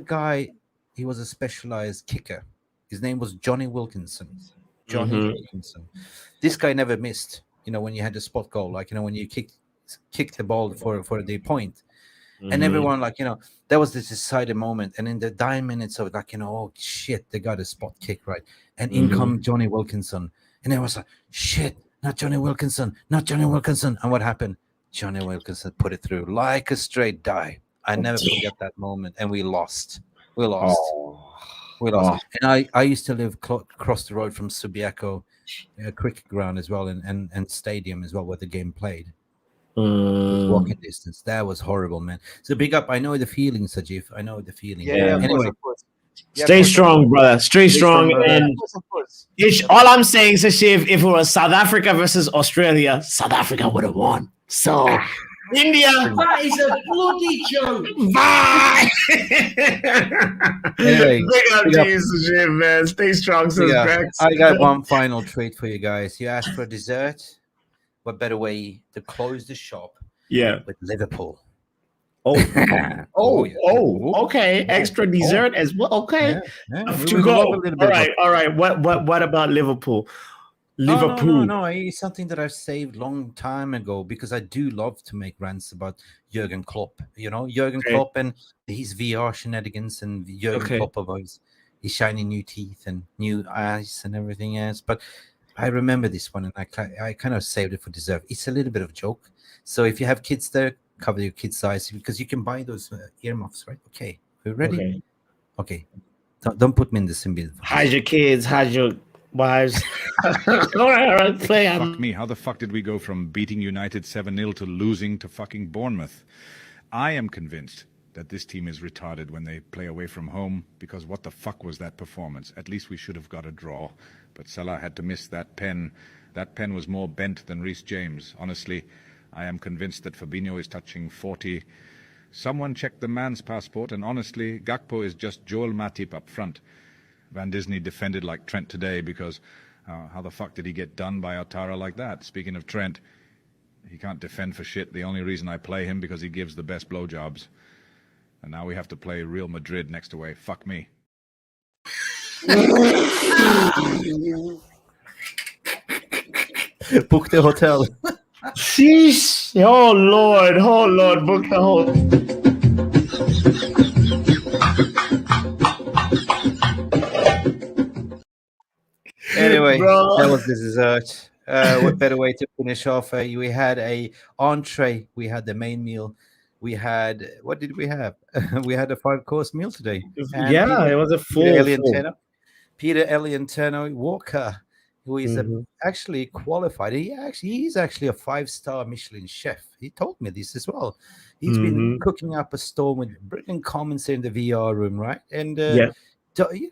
guy. He was a specialized kicker. His name was Johnny Wilkinson. Wilkinson. This guy never missed. You know, when you had a spot goal, like, you know, when you kick the ball for the point. And everyone, like, you know, there was this decided moment, and in the dying minutes of, like, you know, oh shit, they got a spot kick, right? And in come Johnny Wilkinson, and it was like, shit, not Johnny Wilkinson. And what happened? Johnny Wilkinson put it through like a straight die. I never forget that moment, and we lost. We lost. And I used to live across the road from Subiaco cricket ground as well, and stadium as well, where the game played. Walking distance. That was horrible, man. So big up. I know the feeling, Sajif. I know the feeling. Yeah. Anyway, stay strong, brother. Stay strong. And all I'm saying, Sajif, if it was South Africa versus Australia, South Africa would have won. So India, That is a bloody joke. bye. Anyway, Big up to you, Sajif, man. Stay strong, Sajif. I got one final treat for you guys. You asked for a dessert. What better way to close the shop? With Liverpool. Okay. Extra dessert as well. Okay. To go. All right. What about Liverpool? No. It's something that I've saved long time ago, because I do love to make rants about Jurgen Klopp. You know, Jurgen Klopp and his VR shenanigans, and Jurgen Klopp about his shiny new teeth and new eyes and everything else. But I remember this one, and I kind of saved it for dessert. It's a little bit of a joke. So if you have kids there, cover your kids' eyes, because you can buy those earmuffs, right? Okay. Are you ready? Okay. Don't put me in the symbol. Hide your kids, hide your wives. All right, play. Fuck me. How the fuck did we go from beating United 7-0 to losing to fucking Bournemouth? I am convinced that this team is retarded when they play away from home, because what the fuck was that performance? At least we should have got a draw. But Salah had to miss that pen. That pen was more bent than Reece James. Honestly, I am convinced that Fabinho is touching 40. Someone check the man's passport, and honestly, Gakpo is just Joel Matip up front. Van Disney defended like Trent today, because how the fuck did he get done by Ouattara like that? Speaking of Trent, he can't defend for shit. The only reason I play him because he gives the best blowjobs. And now we have to play Real Madrid next away. Fuck me. Book the hotel. Sheesh. Oh Lord, book the whole. Anyway, that was the dessert. What better way to finish off? We had a entree. We had the main meal. We had, what did we have? We had a 5-course meal today. And it was a full. Peter Elianterno Walker, who is actually qualified. He's actually a 5-star Michelin chef. He told me this as well. He's been cooking up a storm with brilliant comments in the VR room, right? And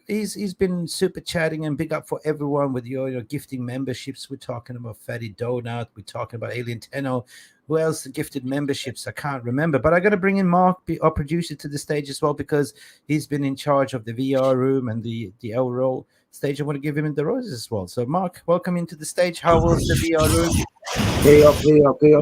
he's been super chatting, and big up for everyone with your gifting memberships. We're talking about Fatty Donut. We're talking about Alien Tenno. Who else gifted memberships? I can't remember, but I got to bring in Mark, our producer, to the stage as well, because he's been in charge of the VR room and the overall stage. I want to give him the roses as well. So Mark, welcome into the stage. How was the VR room? Hey up,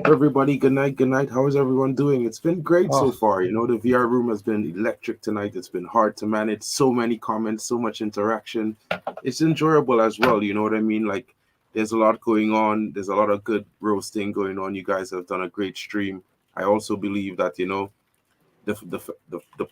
everybody. Good night. How is everyone doing? It's been great so far. You know, the VR room has been electric tonight. It's been hard to manage. So many comments, so much interaction. It's enjoyable as well. You know what I mean? Like, there's a lot going on. There's a lot of good roasting going on. You guys have done a great stream. I also believe that, you know, the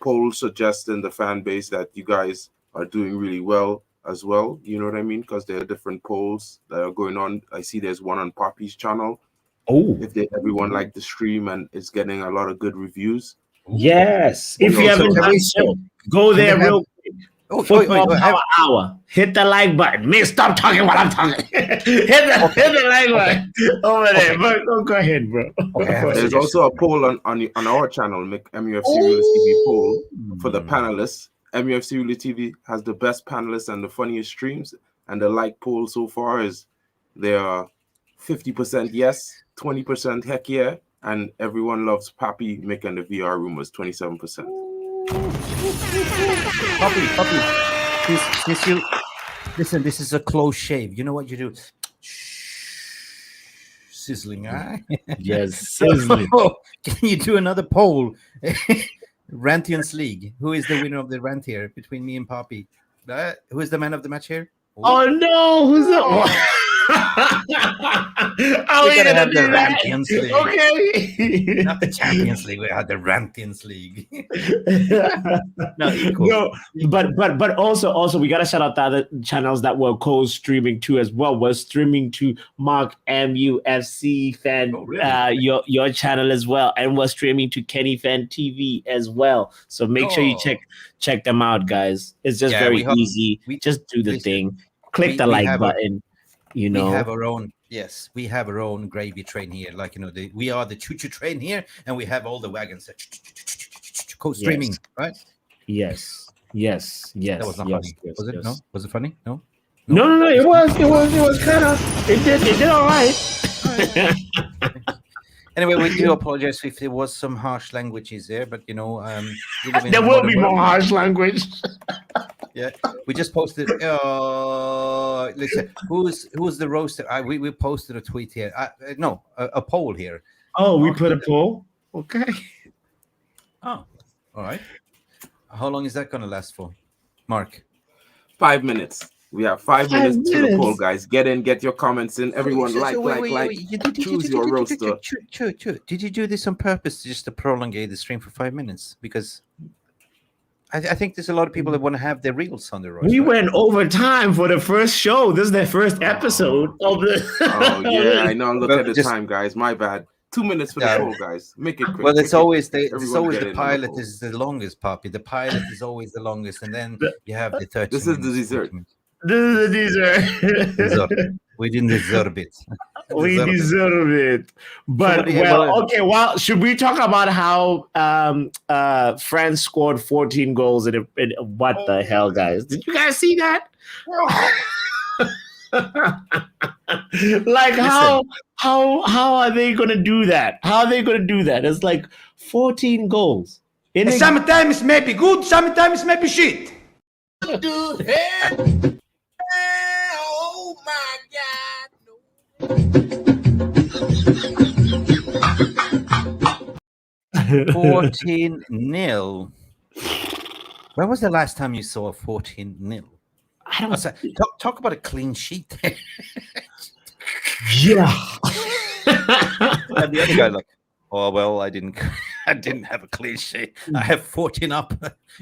poll suggesting the fan base that you guys are doing really well as well. You know what I mean? Because there are different polls that are going on. I see there's one on Papi's channel. If everyone liked the stream and it's getting a lot of good reviews. Yes. If you haven't done so, go there real quick. Football Power Hour. Hit the like button. Me, stop talking while I'm talking. hit the like button over there. But go ahead, bro. There's also a poll on our channel, MUFC Realist TV poll for the panelists. MUFC Realist TV has the best panelists and the funniest streams. And the like poll so far is there are 50% yes, 20% heck yeah, and everyone loves Papi, Mick, and the VR room was 27%. Papi, since you listen, this is a close shave. You know what you do? Sizzling, huh? Yes, sizzling. Can you do another poll? Rantians League. Who is the winner of the rant here between me and Papi? Who is the man of the match here? Oh no, who's that? We gotta have the Rantians League. Okay. Not the Champions League, we had the Rantians League. No, but also we gotta shout out the other channels that were co-streaming too as well. We're streaming to Mark MUFC Fan, your channel as well, and we're streaming to Kenny Fan TV as well. So make sure you check them out, guys. It's just very easy. Just do the thing. Click the like button. We have our own. Yes, we have our own gravy train here. Like we are the choo-choo train here, and we have all the wagons that co-streaming, right? Yes. That was not funny. Was it? No. Was it funny? No. No. It was kind of. It did all right. Anyway, we do apologize if there was some harsh languages there, but there will be more harsh language. Yeah, we just posted. Listen, who's the roaster? We posted a tweet here. A poll here. Oh, we put a poll. Okay. Oh, all right. How long is that going to last for, Mark? 5 minutes. We have 5 minutes to the poll, guys. Get in, get your comments in. Everyone, like. Choose your roaster. Did you do this on purpose just to prolong the stream for 5 minutes? Because I think there's a lot of people that want to have their reels on the road. We went over time for the first show. This is the first episode of the. Oh yeah, I know. Look at the time, guys. My bad. 2 minutes for the poll, guys. Make it quick. Well, it's always the pilot is the longest, Papi. The pilot is always the longest, and then you have the 30. This is the dessert. This is the dessert. We didn't deserve it. We deserve it. But well, should we talk about how France scored 14 goals in what the hell, guys? Did you guys see that? Like how are they gonna do that? How are they gonna do that? It's like 14 goals. Sometimes maybe good, sometimes maybe shit. Oh my God! 14-0. When was the last time you saw a 14-0? I don't know. Talk about a clean sheet. Yeah. And the other guy like, oh well, I didn't have a clean sheet. I have 14 up.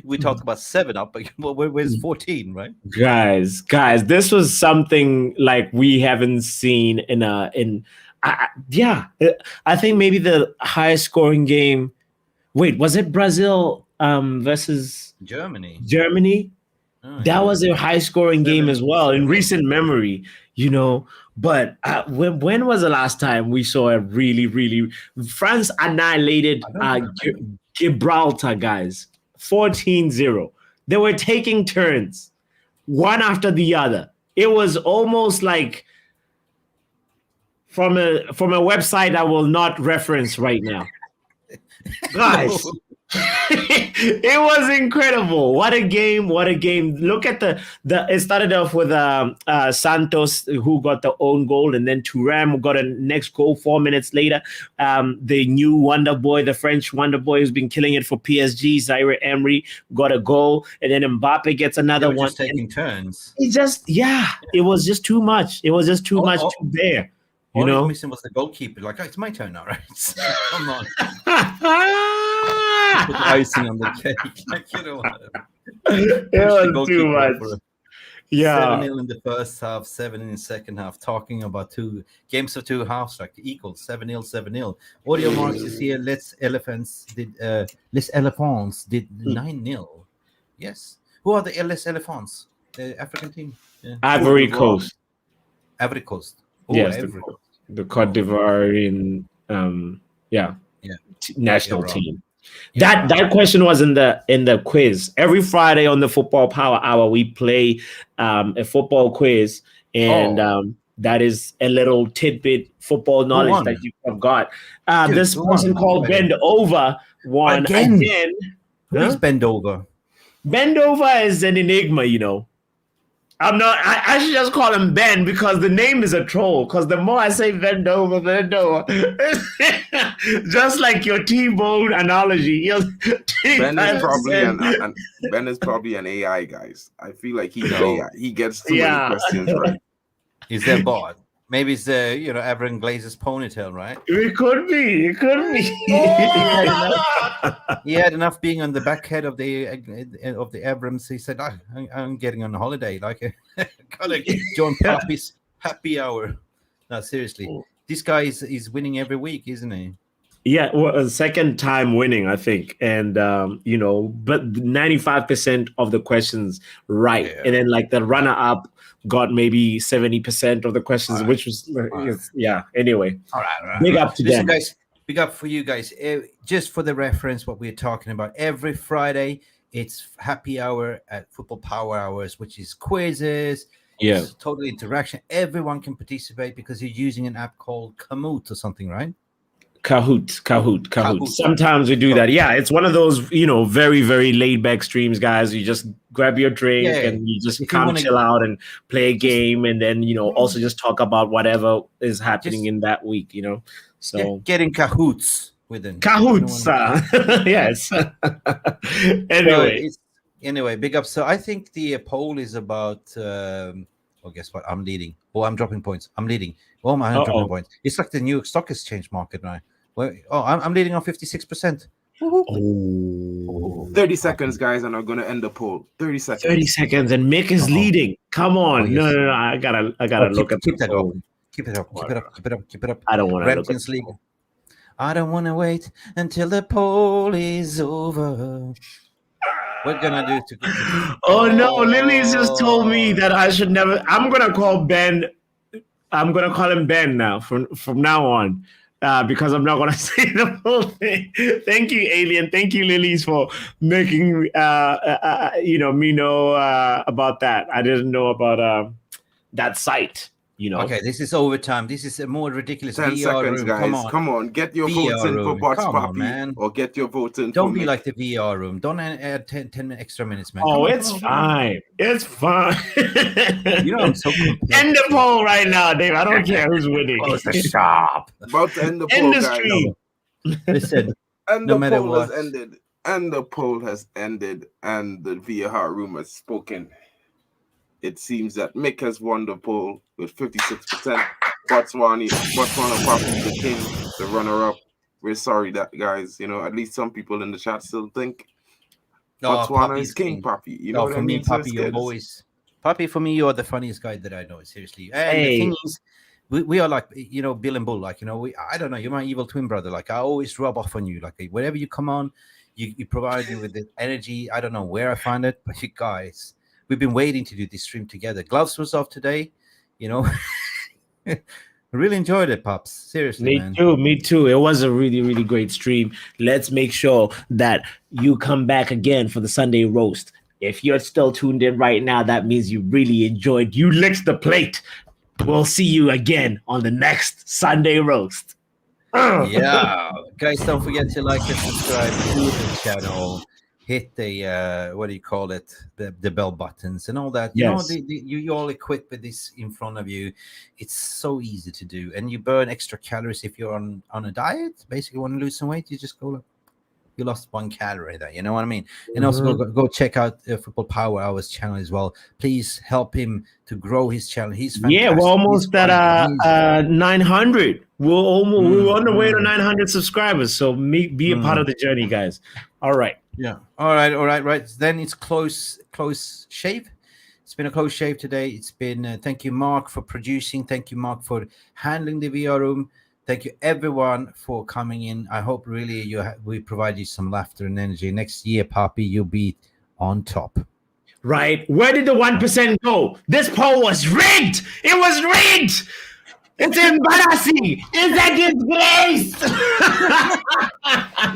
We talked about 7 up, but where's 14, right? Guys, this was something like we haven't seen I think maybe the highest scoring game. Wait, was it Brazil versus Germany? Oh, that was a high scoring game as well in recent memory, But when was the last time we saw a really France annihilated Gibraltar, guys? 14-0. They were taking turns, one after the other. It was almost like from a website I will not reference right now. Guys, it was incredible. What a game. Look at it started off with Santos, who got the own goal, and then Thuram got a next goal 4 minutes later. The new wonder boy, the French wonder boy who's been killing it for PSG, Zaire Emery, got a goal, and then Mbappe gets another one. Just taking turns. It was just too much. It was just too much to bear. All missing was the goalkeeper. Like, it's my turn now, right? Come on. Put icing on the cake. Like, it was too much. 7-0 in the first half, 7 in the second half. Talking about 2 games of 2 halves, like equals 7-0, 7-0. Audio marks is here. Les Elephants did 9-0. Yes. Who are the LS Elephants? The African team? Yeah. Ivory Coast. Ivory Coast. Oh, Yes, Ivory Coast. the Cote d'Ivoire national team. That question was in the quiz. Every Friday on the Football Power Hour, we play a football quiz, and that is a little tidbit football knowledge that you have got. This person called Bend Over won again. Who's Bend Over? Bend Over is an enigma, you know. I should just call him Ben because the name is a troll. Because the more I say bend over, just like your T-bone analogy. Ben is probably an AI, guys. I feel like he's AI. He gets too many questions right. Is there bot? Maybe it's the Everton Glazers ponytail, right? It could be. He had enough being on the back head of the Abrams. He said, "I'm getting on holiday. Like, gotta join Papi's happy hour." No, seriously, this guy is winning every week, isn't he? Yeah, well, a second time winning, I think, and but 95% of the questions right, and then like the runner up got maybe 70% of the questions, which was Anyway, all right. Big up to them, guys. Big up for you guys. Just for the reference, what we're talking about every Friday, it's happy hour at Football Power Hours, which is quizzes. Yeah, it's total interaction. Everyone can participate because you're using an app called Kahoot or something, right? Kahoot. Sometimes we do that. Yeah, it's one of those, very, very laid back streams, guys. You just grab your drink and you just come chill out and play a game, and then also just talk about whatever is happening in that week. So getting Kahoots with them. Kahoots, yes. Anyway, big up. So I think the poll is about. Guess what? I'm leading. I'm dropping points. I'm leading. I'm dropping points. It's like the new stock exchange market now. I'm leading on 56%. 30 seconds, guys, and I'm gonna end the poll. 30 seconds. 30 seconds, and Mick is leading. Come on. No. I gotta look at keep that up. Keep it up. I don't want to look at League. I don't want to wait until the poll is over. We're gonna do to. Oh no, Lily's just told me that I should never. I'm gonna call Ben. I'm gonna call him Ben now from now on, because I'm not gonna say the whole thing. Thank you, Alien. Thank you, Lily's, for making me know about that. I didn't know about that site. Okay, this is overtime. This is a more ridiculous 10 VR seconds, room. guys. Come on. Get your votes in for Bots Papi, or get your votes in. Don't be like the VR room. Don't add 10 extra minutes, man. Oh, it's fine. It's fine. I'm so complex. End the poll right now, Dave. I don't care who's winning. Close the shop. About to end the poll, guys. Listen, and the poll has ended. And the poll has ended. And the VR room has spoken. It seems that Mick has won the poll with 56%. Botswana Papi, the king, the runner-up. We're sorry that, guys. At least some people in the chat still think Botswana is king, Papi. You know what I mean? Papi, you're always Papi. For me, you are the funniest guy that I know. Seriously. And the thing is, we are like Bill and Bull. Like I don't know. You're my evil twin brother. Like I always rub off on you. Like wherever you come on, you provide me with the energy. I don't know where I find it, but you guys. We've been waiting to do this stream together. Gloves was off today, I really enjoyed it, Pops. Seriously, Me too. It was a really, really great stream. Let's make sure that you come back again for the Sunday roast. If you're still tuned in right now, that means you really enjoyed. You licked the plate. We'll see you again on the next Sunday roast. Yeah, guys, don't forget to like and subscribe to the channel. Hit the the bell buttons and all that. You're all equipped with this in front of you. It's so easy to do, and you burn extra calories if you're on a diet. Basically, want to lose some weight, you just go. You lost 1 calorie there. You know what I mean? And also go check out Football Power Hours channel as well. Please help him to grow his channel. He's fantastic. Yeah, we're almost at 900. We're on the way to 900 subscribers. So be a part of the journey, guys. All right. Yeah. All right. Then it's close shave. It's been a close shave today. It's been thank you, Mark, for producing. Thank you, Mark, for handling the VR room. Thank you, everyone, for coming in. I hope really we provide you some laughter and energy. Next year, Papi, you'll be on top. right? Where did the 1% go? This poll was rigged. It was rigged. It's embarrassing. It's a disgrace.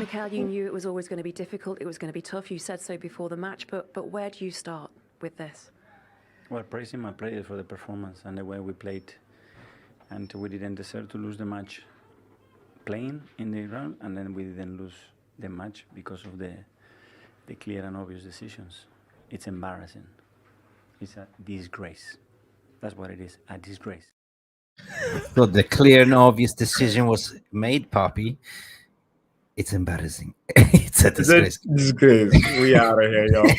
MIKEAL, you knew it was always going to be difficult. It was going to be tough. You said so before the match, but where do you start with this? Well, praising my players for the performance and the way we played. And we didn't deserve to lose the match playing in the ground, and then we didn't lose the match because of the clear and obvious decisions. It's embarrassing. It's a disgrace. That's what it is, a disgrace. So the clear and obvious decision was made, Papi. It's embarrassing. It's a disgrace. Disgrace. We out of here, y'all.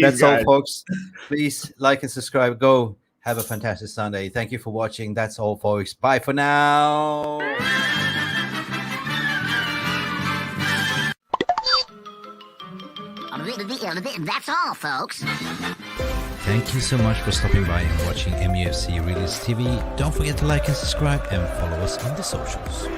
That's all, folks. Please like and subscribe. Go. Have a fantastic Sunday. Thank you for watching. That's all, folks. Bye for now. That's all, folks. Thank you so much for stopping by and watching Mufc Realist TV. Don't forget to like and subscribe and follow us on the socials.